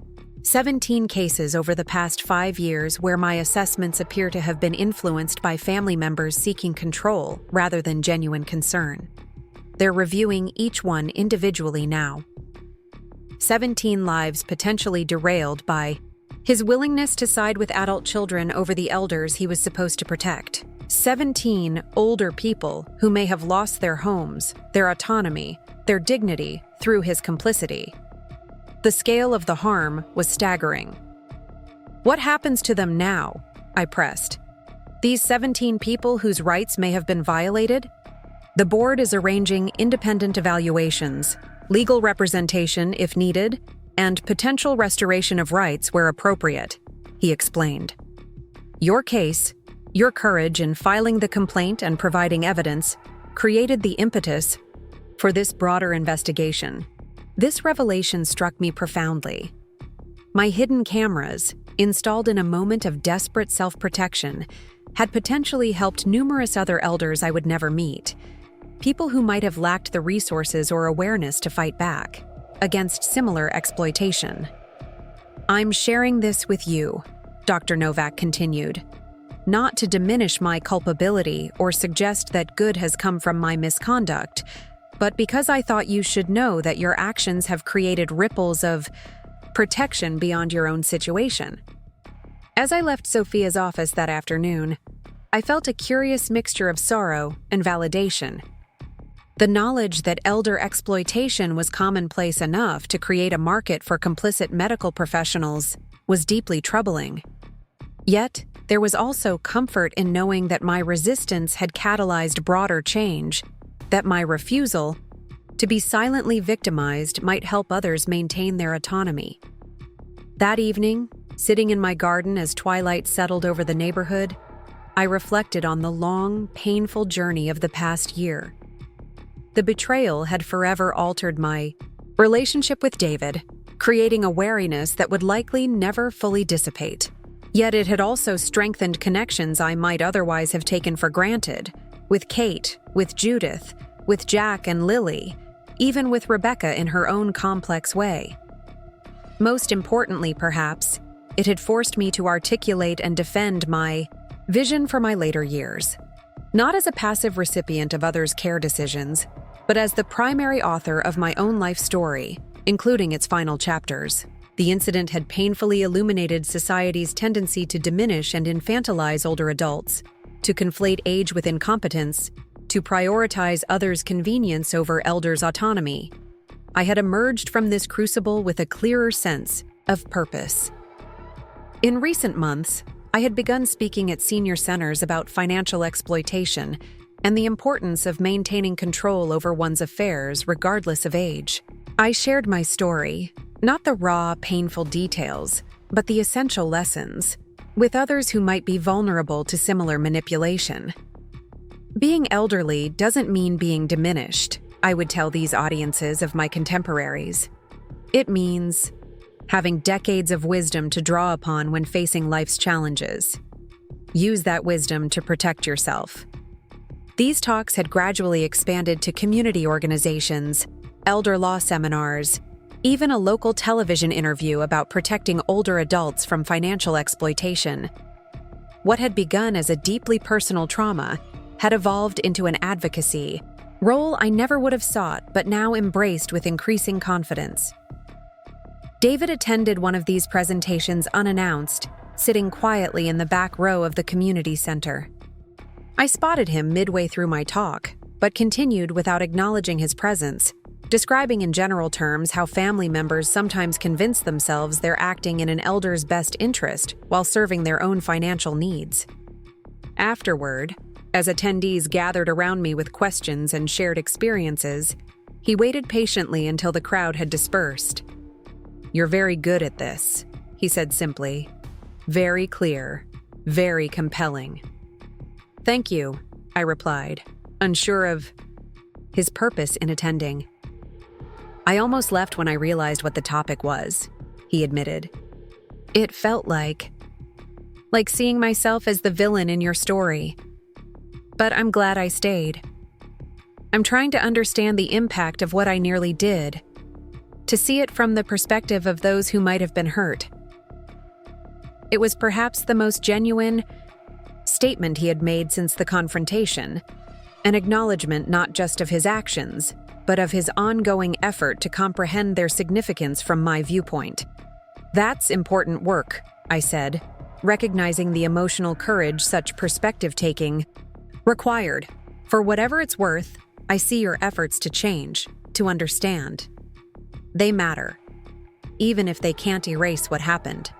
17 cases over the past 5 years where my assessments appear to have been influenced by family members seeking control rather than genuine concern. They're reviewing each one individually now. 17 lives potentially derailed by his willingness to side with adult children over the elders he was supposed to protect. 17 older people who may have lost their homes, their autonomy, their dignity through his complicity." The scale of the harm was staggering. "What happens to them now?" I pressed. "These 17 people whose rights may have been violated?" "The board is arranging independent evaluations, legal representation if needed, and potential restoration of rights where appropriate," he explained. "Your case, your courage in filing the complaint and providing evidence, created the impetus for this broader investigation." This revelation struck me profoundly. My hidden cameras, installed in a moment of desperate self-protection, had potentially helped numerous other elders I would never meet, people who might have lacked the resources or awareness to fight back against similar exploitation. "I'm sharing this with you," Dr. Novak continued, "not to diminish my culpability or suggest that good has come from my misconduct, but because I thought you should know that your actions have created ripples of protection beyond your own situation." As I left Sophia's office that afternoon, I felt a curious mixture of sorrow and validation. The knowledge that elder exploitation was commonplace enough to create a market for complicit medical professionals was deeply troubling. Yet, there was also comfort in knowing that my resistance had catalyzed broader change, that my refusal to be silently victimized might help others maintain their autonomy. That evening, sitting in my garden as twilight settled over the neighborhood, I reflected on the long, painful journey of the past year. The betrayal had forever altered my relationship with David, creating a wariness that would likely never fully dissipate. Yet it had also strengthened connections I might otherwise have taken for granted, with Kate, with Judith, with Jack and Lily, even with Rebecca in her own complex way. Most importantly, perhaps, it had forced me to articulate and defend my vision for my later years, not as a passive recipient of others' care decisions, but as the primary author of my own life story, including its final chapters. The incident had painfully illuminated society's tendency to diminish and infantilize older adults, to conflate age with incompetence, to prioritize others' convenience over elders' autonomy. I had emerged from this crucible with a clearer sense of purpose. In recent months, I had begun speaking at senior centers about financial exploitation and the importance of maintaining control over one's affairs regardless of age. I shared my story, not the raw, painful details, but the essential lessons, with others who might be vulnerable to similar manipulation. Being elderly doesn't mean being diminished, I would tell these audiences of my contemporaries. It means having decades of wisdom to draw upon when facing life's challenges. Use that wisdom to protect yourself. These talks had gradually expanded to community organizations, elder law seminars, even a local television interview about protecting older adults from financial exploitation. What had begun as a deeply personal trauma had evolved into an advocacy role I never would have sought but now embraced with increasing confidence. David attended one of these presentations unannounced, sitting quietly in the back row of the community center. I spotted him midway through my talk, but continued without acknowledging his presence, describing in general terms how family members sometimes convince themselves they're acting in an elder's best interest while serving their own financial needs. Afterward, as attendees gathered around me with questions and shared experiences, he waited patiently until the crowd had dispersed. "You're very good at this," he said simply. "Very clear, very compelling." "Thank you," I replied, unsure of his purpose in attending. "I almost left when I realized what the topic was," he admitted. "It felt like seeing myself as the villain in your story. But I'm glad I stayed. I'm trying to understand the impact of what I nearly did, to see it from the perspective of those who might have been hurt." It was perhaps the most genuine statement he had made since the confrontation, an acknowledgement not just of his actions, but of his ongoing effort to comprehend their significance from my viewpoint. "That's important work," I said, recognizing the emotional courage such perspective-taking required. "For whatever it's worth, I see your efforts to change, to understand. They matter, even if they can't erase what happened."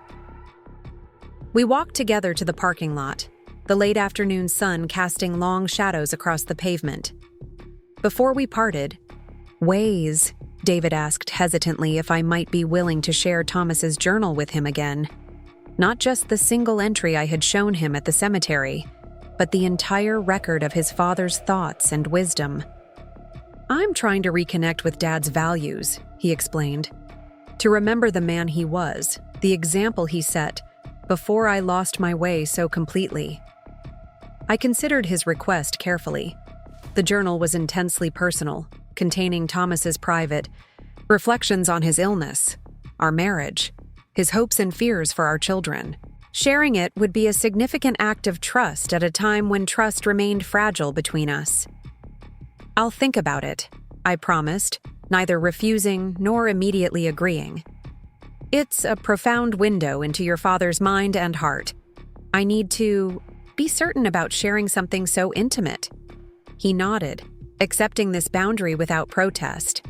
We walked together to the parking lot, the late afternoon sun casting long shadows across the pavement. Before we parted, "Ways," David asked hesitantly if I might be willing to share Thomas's journal with him again. Not just the single entry I had shown him at the cemetery, but the entire record of his father's thoughts and wisdom. "I'm trying to reconnect with Dad's values," he explained. "To remember the man he was, the example he set, before I lost my way so completely." I considered his request carefully. The journal was intensely personal, containing Thomas's private reflections on his illness, our marriage, his hopes and fears for our children. Sharing it would be a significant act of trust at a time when trust remained fragile between us. "I'll think about it," I promised, neither refusing nor immediately agreeing. "It's a profound window into your father's mind and heart. I need to be certain about sharing something so intimate." He nodded, accepting this boundary without protest,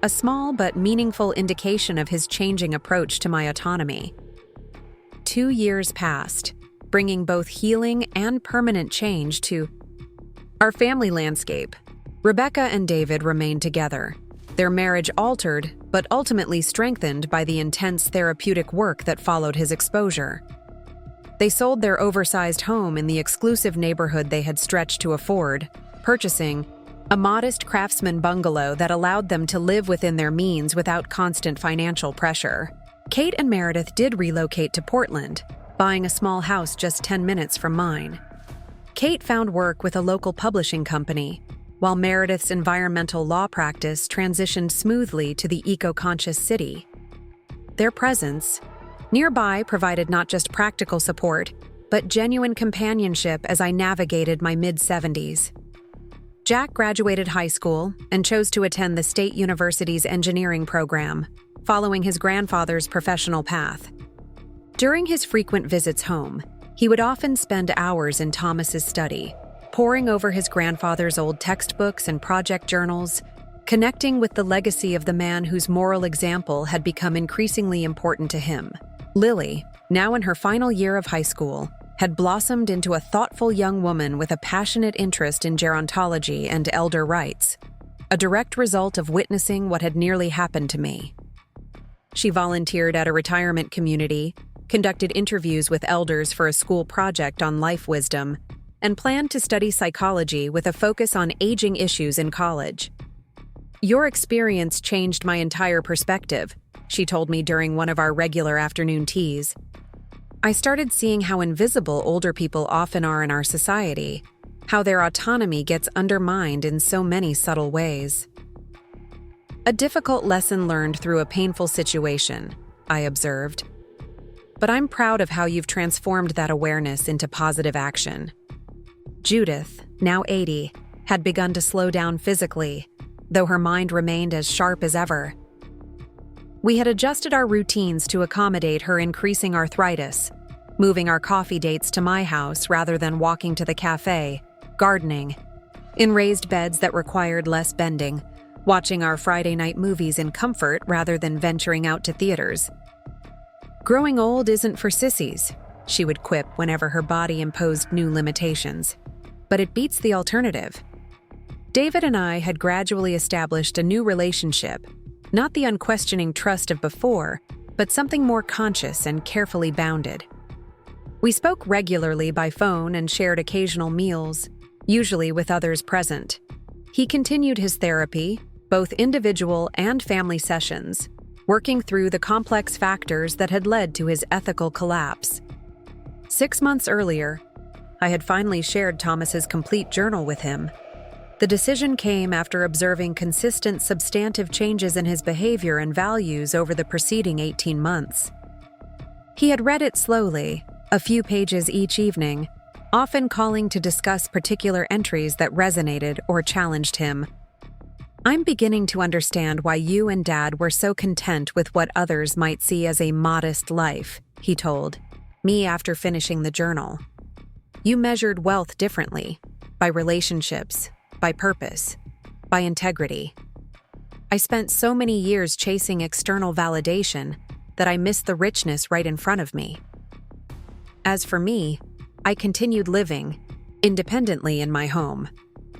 a small but meaningful indication of his changing approach to my autonomy. 2 years passed, bringing both healing and permanent change to our family landscape. Rebecca and David remained together, their marriage altered but ultimately strengthened by the intense therapeutic work that followed his exposure. They sold their oversized home in the exclusive neighborhood they had stretched to afford, purchasing a modest craftsman bungalow that allowed them to live within their means without constant financial pressure. Kate and Meredith did relocate to Portland, buying a small house just 10 minutes from mine. Kate found work with a local publishing company, while Meredith's environmental law practice transitioned smoothly to the eco-conscious city. Their presence nearby provided not just practical support, but genuine companionship as I navigated my mid-70s. Jack graduated high school and chose to attend the State University's engineering program, following his grandfather's professional path. During his frequent visits home, he would often spend hours in Thomas's study, poring over his grandfather's old textbooks and project journals, connecting with the legacy of the man whose moral example had become increasingly important to him. Lily, now in her final year of high school, had blossomed into a thoughtful young woman with a passionate interest in gerontology and elder rights, a direct result of witnessing what had nearly happened to me. She volunteered at a retirement community, conducted interviews with elders for a school project on life wisdom, and planned to study psychology with a focus on aging issues in college. "Your experience changed my entire perspective," she told me during one of our regular afternoon teas. "I started seeing how invisible older people often are in our society, how their autonomy gets undermined in so many subtle ways." "A difficult lesson learned through a painful situation," I observed. "But I'm proud of how you've transformed that awareness into positive action." Judith, now 80, had begun to slow down physically, though her mind remained as sharp as ever. We had adjusted our routines to accommodate her increasing arthritis, moving our coffee dates to my house rather than walking to the cafe, gardening, in raised beds that required less bending, watching our Friday night movies in comfort rather than venturing out to theaters. "Growing old isn't for sissies," she would quip whenever her body imposed new limitations. "But it beats the alternative." David and I had gradually established a new relationship, not the unquestioning trust of before, but something more conscious and carefully bounded. We spoke regularly by phone and shared occasional meals, usually with others present. He continued his therapy, both individual and family sessions, working through the complex factors that had led to his ethical collapse. 6 months earlier, I had finally shared Thomas's complete journal with him. The decision came after observing consistent substantive changes in his behavior and values over the preceding 18 months. He had read it slowly, a few pages each evening, often calling to discuss particular entries that resonated or challenged him. "I'm beginning to understand why you and Dad were so content with what others might see as a modest life," he told me after finishing the journal. "You measured wealth differently, by relationships, by purpose, by integrity. I spent so many years chasing external validation that I missed the richness right in front of me. As for me, I continued living, independently in my home,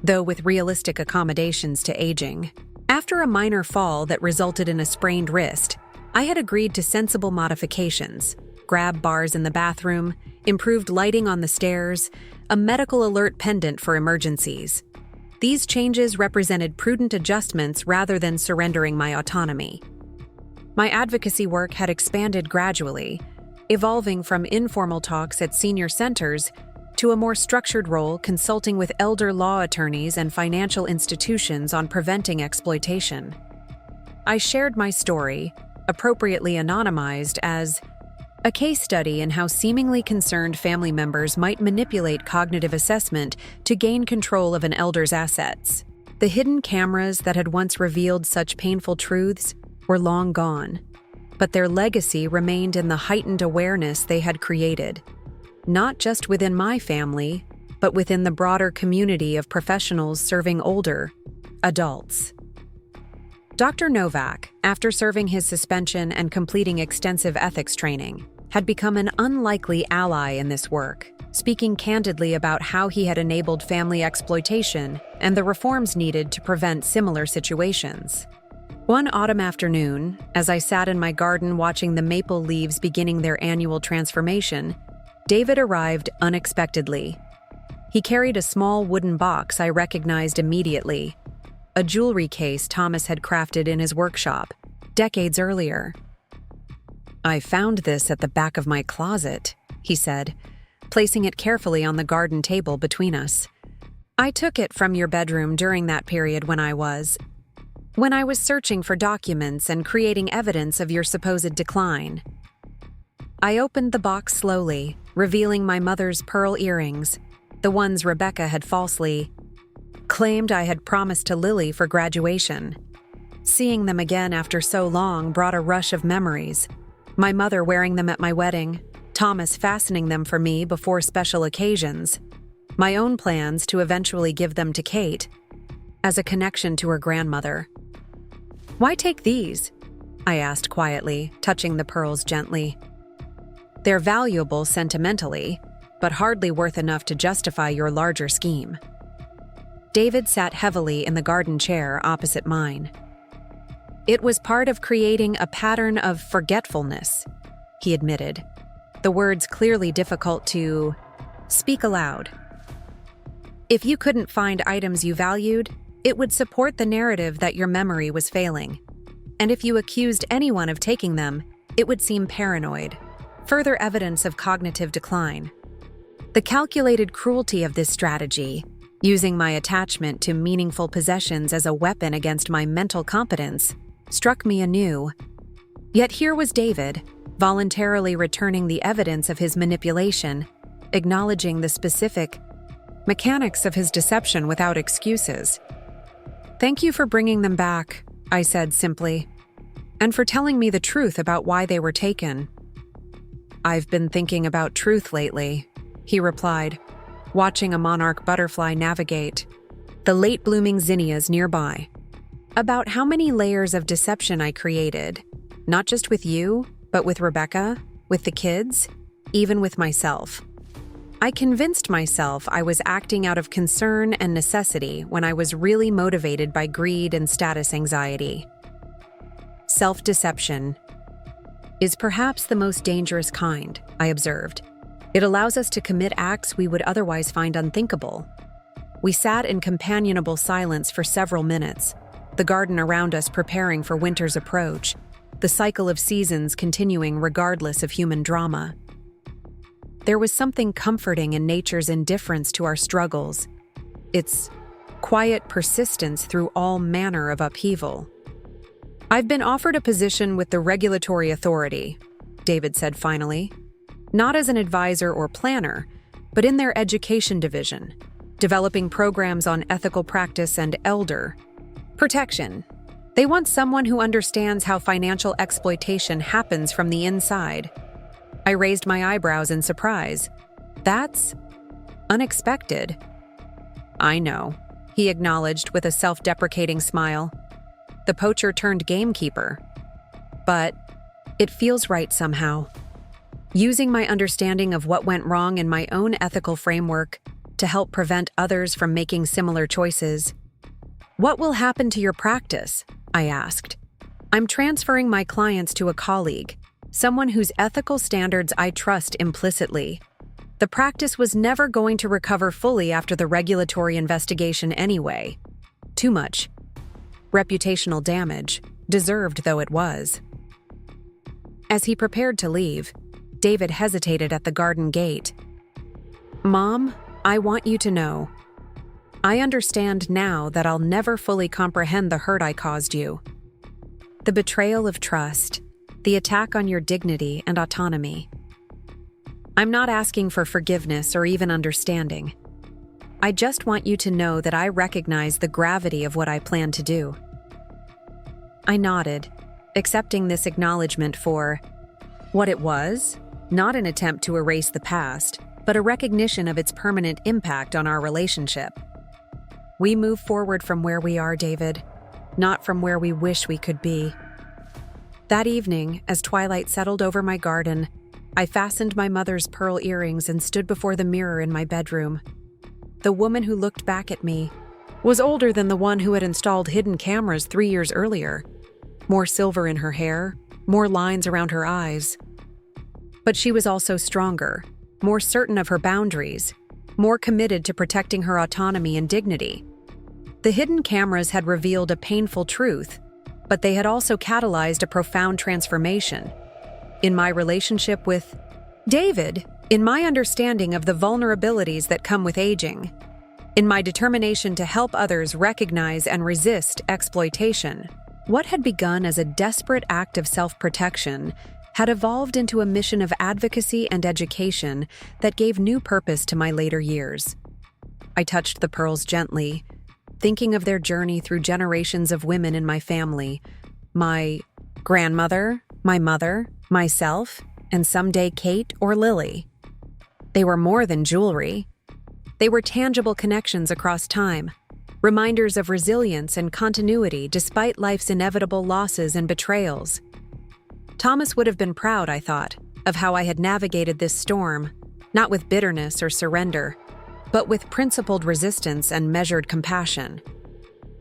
though with realistic accommodations to aging. After a minor fall that resulted in a sprained wrist, I had agreed to sensible modifications: grab bars in the bathroom, improved lighting on the stairs, a medical alert pendant for emergencies. These changes represented prudent adjustments rather than surrendering my autonomy. My advocacy work had expanded gradually, evolving from informal talks at senior centers to a more structured role consulting with elder law attorneys and financial institutions on preventing exploitation. I shared my story, appropriately anonymized, as a case study in how seemingly concerned family members might manipulate cognitive assessment to gain control of an elder's assets. The hidden cameras that had once revealed such painful truths were long gone, but their legacy remained in the heightened awareness they had created, not just within my family, but within the broader community of professionals serving older adults. Dr. Novak, after serving his suspension and completing extensive ethics training, had become an unlikely ally in this work, speaking candidly about how he had enabled family exploitation and the reforms needed to prevent similar situations. One autumn afternoon, as I sat in my garden watching the maple leaves beginning their annual transformation, David arrived unexpectedly. He carried a small wooden box I recognized immediately, a jewelry case Thomas had crafted in his workshop, decades earlier. "I found this at the back of my closet," he said, placing it carefully on the garden table between us. "I took it from your bedroom during that period when I was searching for documents and creating evidence of your supposed decline." I opened the box slowly, revealing my mother's pearl earrings, the ones Rebecca had falsely claimed I had promised to Lily for graduation. Seeing them again after so long brought a rush of memories. My mother wearing them at my wedding, Thomas fastening them for me before special occasions, my own plans to eventually give them to Kate as a connection to her grandmother. "Why take these?" I asked quietly, touching the pearls gently. "They're valuable sentimentally, but hardly worth enough to justify your larger scheme." David sat heavily in the garden chair opposite mine. "It was part of creating a pattern of forgetfulness," he admitted, the words clearly difficult to speak aloud. "If you couldn't find items you valued, it would support the narrative that your memory was failing. And if you accused anyone of taking them, it would seem paranoid. Further evidence of cognitive decline. The calculated cruelty of this strategy, using my attachment to meaningful possessions as a weapon against my mental competence, struck me anew. Yet here was David, voluntarily returning the evidence of his manipulation, acknowledging the specific mechanics of his deception without excuses. "Thank you for bringing them back," I said simply, "and for telling me the truth about why they were taken." "I've been thinking about truth lately," he replied, watching a monarch butterfly navigate the late-blooming zinnias nearby. "About how many layers of deception I created, not just with you, but with Rebecca, with the kids, even with myself. I convinced myself I was acting out of concern and necessity when I was really motivated by greed and status anxiety. Self-deception is perhaps the most dangerous kind," I observed. "It allows us to commit acts we would otherwise find unthinkable." We sat in companionable silence for several minutes, the garden around us preparing for winter's approach, the cycle of seasons continuing regardless of human drama. There was something comforting in nature's indifference to our struggles, its quiet persistence through all manner of upheaval. "I've been offered a position with the regulatory authority," David said finally. "Not as an advisor or planner, but in their education division, developing programs on ethical practice and elder protection. They want someone who understands how financial exploitation happens from the inside." I raised my eyebrows in surprise. "That's unexpected." "I know," he acknowledged with a self-deprecating smile. "The poacher turned gamekeeper. But it feels right somehow. Using my understanding of what went wrong in my own ethical framework to help prevent others from making similar choices." "What will happen to your practice?" I asked. "I'm transferring my clients to a colleague, someone whose ethical standards I trust implicitly. The practice was never going to recover fully after the regulatory investigation anyway. Too much reputational damage, deserved though it was." As he prepared to leave, David hesitated at the garden gate. Mom, I want you to know. I understand now that I'll never fully comprehend the hurt I caused you. The betrayal of trust, the attack on your dignity and autonomy. I'm not asking for forgiveness or even understanding. I just want you to know that I recognize the gravity of what I plan to do. I nodded, accepting this acknowledgement for what it was, not an attempt to erase the past, but a recognition of its permanent impact on our relationship. We move forward from where we are, David, not from where we wish we could be. That evening, as twilight settled over my garden, I fastened my mother's pearl earrings and stood before the mirror in my bedroom. The woman who looked back at me was older than the one who had installed hidden cameras 3 years earlier. More silver in her hair, more lines around her eyes. But she was also stronger, more certain of her boundaries, more committed to protecting her autonomy and dignity. The hidden cameras had revealed a painful truth, but they had also catalyzed a profound transformation. In my relationship with David, in my understanding of the vulnerabilities that come with aging, in my determination to help others recognize and resist exploitation, what had begun as a desperate act of self-protection had evolved into a mission of advocacy and education that gave new purpose to my later years. I touched the pearls gently, thinking of their journey through generations of women in my family, my grandmother, my mother, myself, and someday Kate or Lily. They were more than jewelry. They were tangible connections across time, reminders of resilience and continuity despite life's inevitable losses and betrayals. Thomas would have been proud, I thought, of how I had navigated this storm, not with bitterness or surrender, but with principled resistance and measured compassion.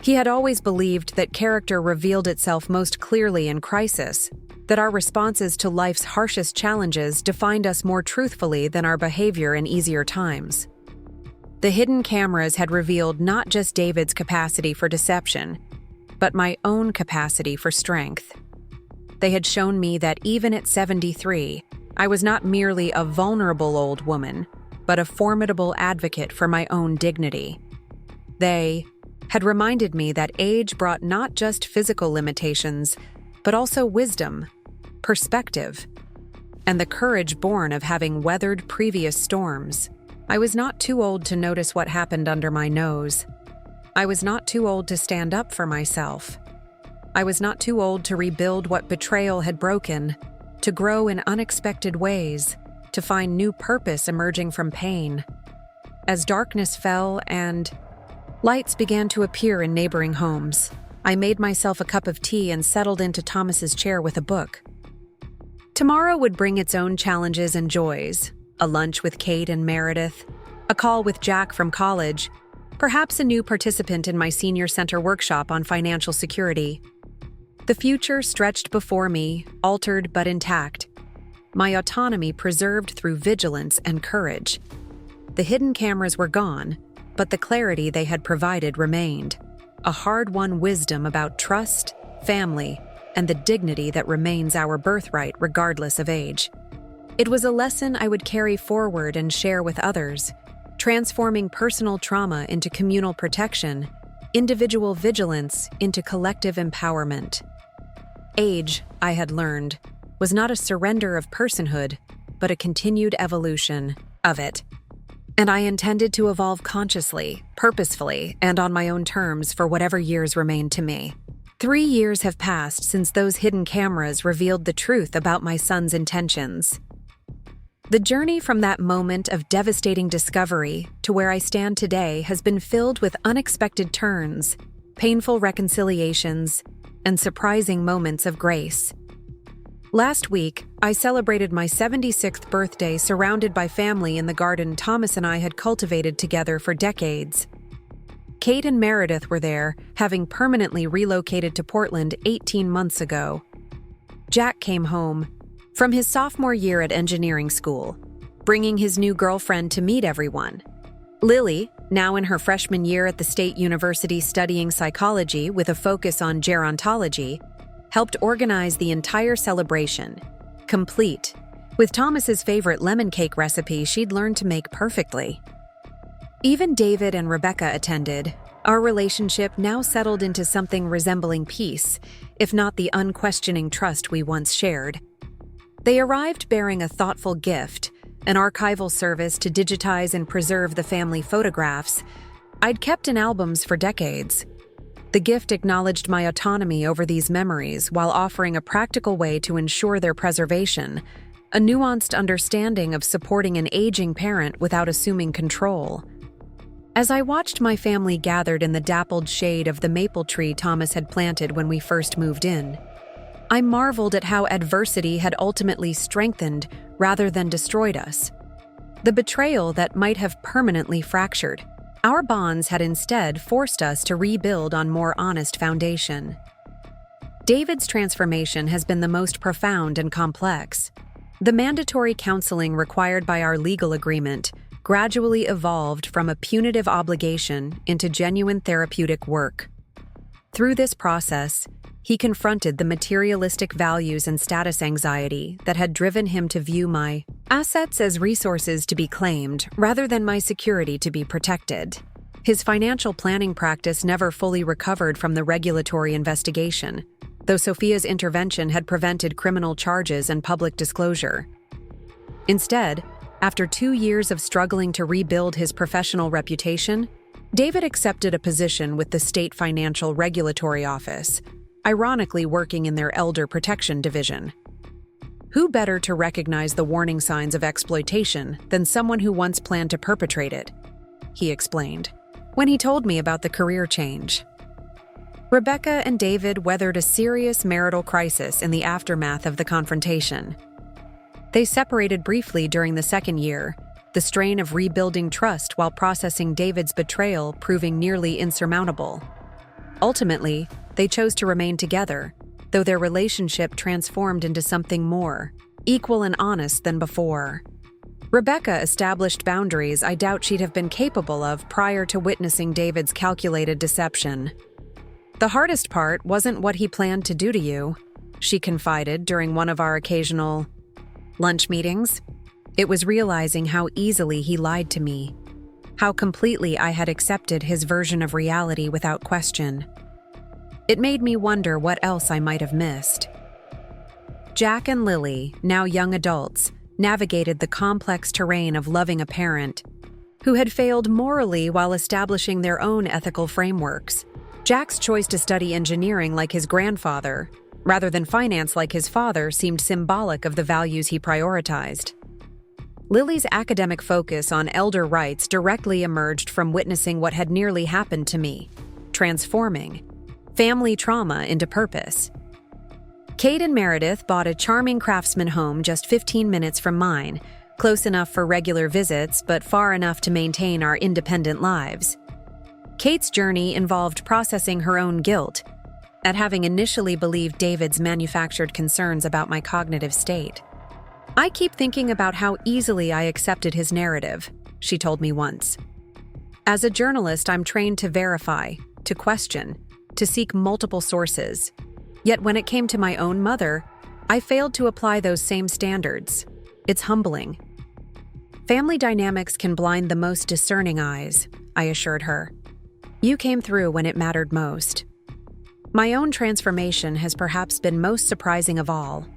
He had always believed that character revealed itself most clearly in crisis, that our responses to life's harshest challenges defined us more truthfully than our behavior in easier times. The hidden cameras had revealed not just David's capacity for deception, but my own capacity for strength. They had shown me that even at 73, I was not merely a vulnerable old woman, but a formidable advocate for my own dignity. They had reminded me that age brought not just physical limitations, but also wisdom, perspective, and the courage born of having weathered previous storms. I was not too old to notice what happened under my nose. I was not too old to stand up for myself. I was not too old to rebuild what betrayal had broken, to grow in unexpected ways, to find new purpose emerging from pain. As darkness fell and lights began to appear in neighboring homes, I made myself a cup of tea and settled into Thomas's chair with a book. Tomorrow would bring its own challenges and joys, a lunch with Kate and Meredith, a call with Jack from college, perhaps a new participant in my senior center workshop on financial security. The future stretched before me, altered but intact, my autonomy preserved through vigilance and courage. The hidden cameras were gone, but the clarity they had provided remained, a hard-won wisdom about trust, family, and the dignity that remains our birthright regardless of age. It was a lesson I would carry forward and share with others, transforming personal trauma into communal protection, individual vigilance into collective empowerment. Age, I had learned, was not a surrender of personhood, but a continued evolution of it. And I intended to evolve consciously, purposefully, and on my own terms for whatever years remained to me. 3 years have passed since those hidden cameras revealed the truth about my son's intentions. The journey from that moment of devastating discovery to where I stand today has been filled with unexpected turns, painful reconciliations, and surprising moments of grace. Last week, I celebrated my 76th birthday surrounded by family in the garden Thomas and I had cultivated together for decades. Kate and Meredith were there, having permanently relocated to Portland 18 months ago. Jack came home from his sophomore year at engineering school, bringing his new girlfriend to meet everyone. Lily, now in her freshman year at the State University studying psychology with a focus on gerontology, helped organize the entire celebration, complete, with Thomas's favorite lemon cake recipe she'd learned to make perfectly. Even David and Rebecca attended. Our relationship now settled into something resembling peace, if not the unquestioning trust we once shared. They arrived bearing a thoughtful gift, an archival service to digitize and preserve the family photographs I'd kept in albums for decades. The gift acknowledged my autonomy over these memories while offering a practical way to ensure their preservation, a nuanced understanding of supporting an aging parent without assuming control. As I watched my family gathered in the dappled shade of the maple tree Thomas had planted when we first moved in, I marveled at how adversity had ultimately strengthened rather than destroyed us. The betrayal that might have permanently fractured our bonds had instead forced us to rebuild on more honest foundation. David's transformation has been the most profound and complex. The mandatory counseling required by our legal agreement gradually evolved from a punitive obligation into genuine therapeutic work. Through this process, he confronted the materialistic values and status anxiety that had driven him to view my assets as resources to be claimed rather than my security to be protected. His financial planning practice never fully recovered from the regulatory investigation, though Sophia's intervention had prevented criminal charges and public disclosure. Instead, after 2 years of struggling to rebuild his professional reputation, David accepted a position with the State Financial Regulatory Office, ironically working in their Elder Protection Division. Who better to recognize the warning signs of exploitation than someone who once planned to perpetrate it? He explained, when he told me about the career change. Rebecca and David weathered a serious marital crisis in the aftermath of the confrontation. They separated briefly during the second year, the strain of rebuilding trust while processing David's betrayal proving nearly insurmountable. Ultimately, they chose to remain together, though their relationship transformed into something more, equal and honest than before. Rebecca established boundaries I doubt she'd have been capable of prior to witnessing David's calculated deception. The hardest part wasn't what he planned to do to you, she confided during one of our occasional lunch meetings. It was realizing how easily he lied to me, how completely I had accepted his version of reality without question. It made me wonder what else I might have missed. Jack and Lily, now young adults, navigated the complex terrain of loving a parent who had failed morally while establishing their own ethical frameworks. Jack's choice to study engineering like his grandfather, rather than finance like his father, seemed symbolic of the values he prioritized. Lily's academic focus on elder rights directly emerged from witnessing what had nearly happened to me, transforming family trauma into purpose. Kate and Meredith bought a charming craftsman home just 15 minutes from mine, close enough for regular visits but far enough to maintain our independent lives. Kate's journey involved processing her own guilt at having initially believed David's manufactured concerns about my cognitive state. I keep thinking about how easily I accepted his narrative, she told me once. As a journalist, I'm trained to verify, to question, to seek multiple sources. Yet when it came to my own mother, I failed to apply those same standards. It's humbling. Family dynamics can blind the most discerning eyes, I assured her. You came through when it mattered most. My own transformation has perhaps been most surprising of all.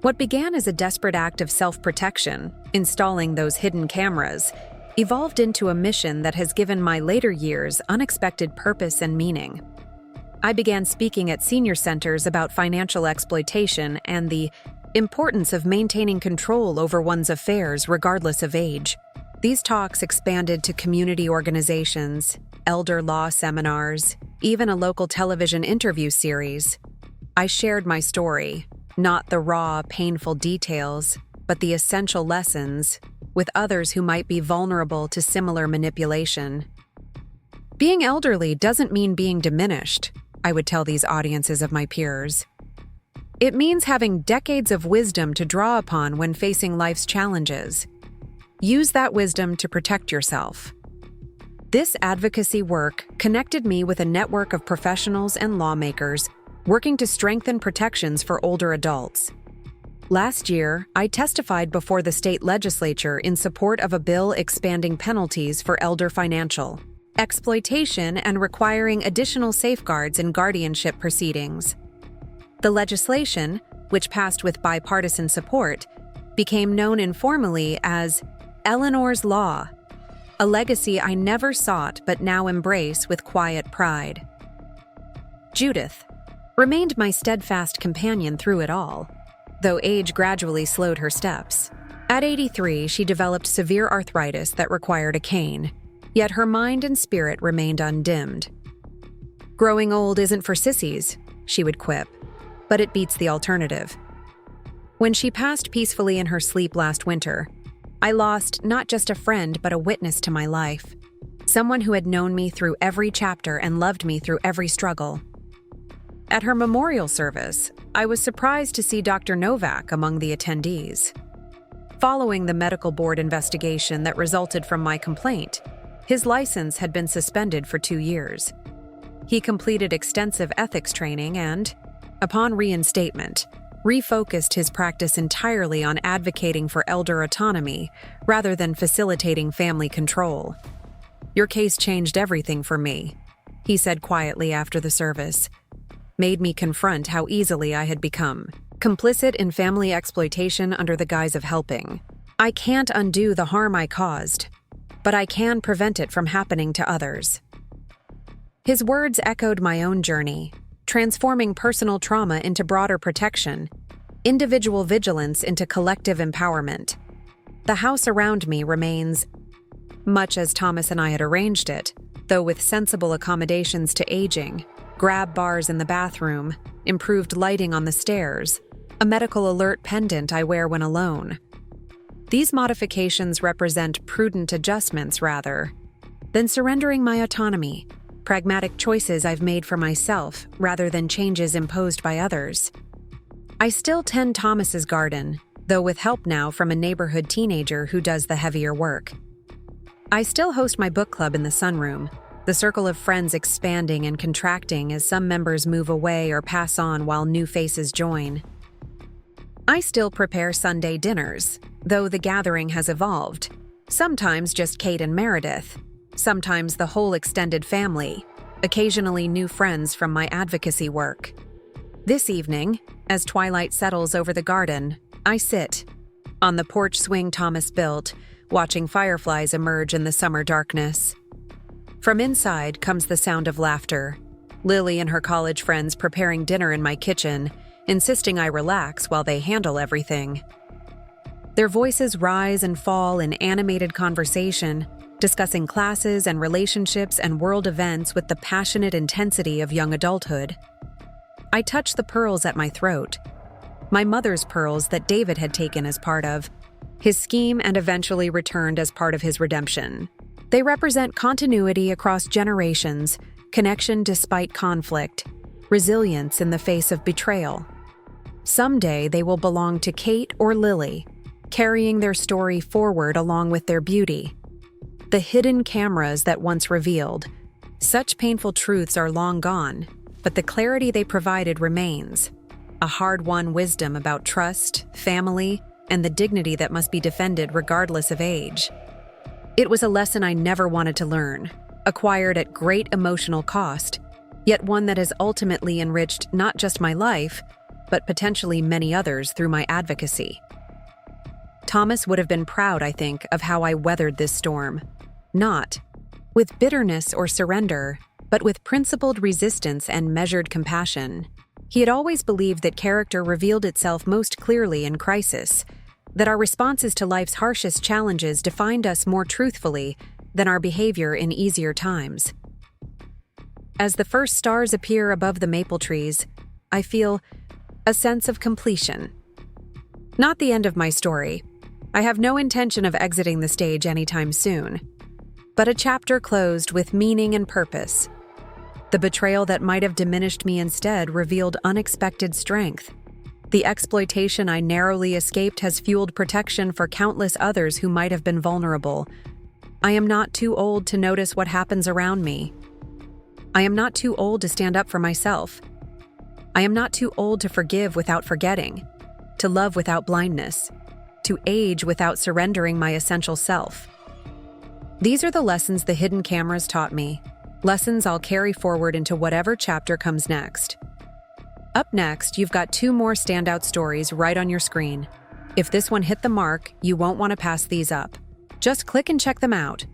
What began as a desperate act of self-protection, installing those hidden cameras, evolved into a mission that has given my later years unexpected purpose and meaning. I began speaking at senior centers about financial exploitation and the importance of maintaining control over one's affairs regardless of age. These talks expanded to community organizations, elder law seminars, even a local television interview series. I shared my story, not the raw, painful details, but the essential lessons, with others who might be vulnerable to similar manipulation. Being elderly doesn't mean being diminished, I would tell these audiences of my peers. It means having decades of wisdom to draw upon when facing life's challenges. Use that wisdom to protect yourself. This advocacy work connected me with a network of professionals and lawmakers working to strengthen protections for older adults. Last year, I testified before the state legislature in support of a bill expanding penalties for elder financial exploitation and requiring additional safeguards in guardianship proceedings. The legislation, which passed with bipartisan support, became known informally as Eleanor's Law, a legacy I never sought but now embrace with quiet pride. Judith remained my steadfast companion through it all, though age gradually slowed her steps. At 83, she developed severe arthritis that required a cane, yet her mind and spirit remained undimmed. "Growing old isn't for sissies," she would quip, "but it beats the alternative." When she passed peacefully in her sleep last winter, I lost not just a friend but a witness to my life, someone who had known me through every chapter and loved me through every struggle. At her memorial service, I was surprised to see Dr. Novak among the attendees. Following the medical board investigation that resulted from my complaint, his license had been suspended for 2 years. He completed extensive ethics training and, upon reinstatement, refocused his practice entirely on advocating for elder autonomy rather than facilitating family control. "Your case changed everything for me," he said quietly after the service. "Made me confront how easily I had become complicit in family exploitation under the guise of helping. I can't undo the harm I caused, but I can prevent it from happening to others." His words echoed my own journey, transforming personal trauma into broader protection, individual vigilance into collective empowerment. The house around me remains much as Thomas and I had arranged it, though with sensible accommodations to aging, grab bars in the bathroom, improved lighting on the stairs, a medical alert pendant I wear when alone. These modifications represent prudent adjustments rather than surrendering my autonomy, pragmatic choices I've made for myself rather than changes imposed by others. I still tend Thomas's garden, though with help now from a neighborhood teenager who does the heavier work. I still host my book club in the sunroom, the circle of friends expanding and contracting as some members move away or pass on while new faces join. I still prepare Sunday dinners, though the gathering has evolved. Sometimes just Kate and Meredith, sometimes the whole extended family, occasionally new friends from my advocacy work. This evening, as twilight settles over the garden, I sit on the porch swing Thomas built, watching fireflies emerge in the summer darkness. From inside comes the sound of laughter, Lily and her college friends preparing dinner in my kitchen, insisting I relax while they handle everything. Their voices rise and fall in animated conversation, discussing classes and relationships and world events with the passionate intensity of young adulthood. I touch the pearls at my throat, my mother's pearls that David had taken as part of his scheme and eventually returned as part of his redemption. They represent continuity across generations, connection despite conflict, resilience in the face of betrayal. Someday they will belong to Kate or Lily, carrying their story forward along with their beauty. The hidden cameras that once revealed such painful truths are long gone, but the clarity they provided remains, a hard-won wisdom about trust, family, and the dignity that must be defended regardless of age. It was a lesson I never wanted to learn, acquired at great emotional cost, yet one that has ultimately enriched not just my life, but potentially many others through my advocacy. Thomas would have been proud, I think, of how I weathered this storm. Not with bitterness or surrender, but with principled resistance and measured compassion. He had always believed that character revealed itself most clearly in crisis, that our responses to life's harshest challenges defined us more truthfully than our behavior in easier times. As the first stars appear above the maple trees, I feel a sense of completion. Not the end of my story. I have no intention of exiting the stage anytime soon, but a chapter closed with meaning and purpose. The betrayal that might have diminished me instead revealed unexpected strength. The exploitation I narrowly escaped has fueled protection for countless others who might have been vulnerable. I am not too old to notice what happens around me. I am not too old to stand up for myself. I am not too old to forgive without forgetting. to love without blindness, to age without surrendering my essential self. These are the lessons the hidden cameras taught me, lessons I'll carry forward into whatever chapter comes next. Up next, you've got 2 more standout stories right on your screen. If this one hit the mark, you won't want to pass these up. Just click and check them out.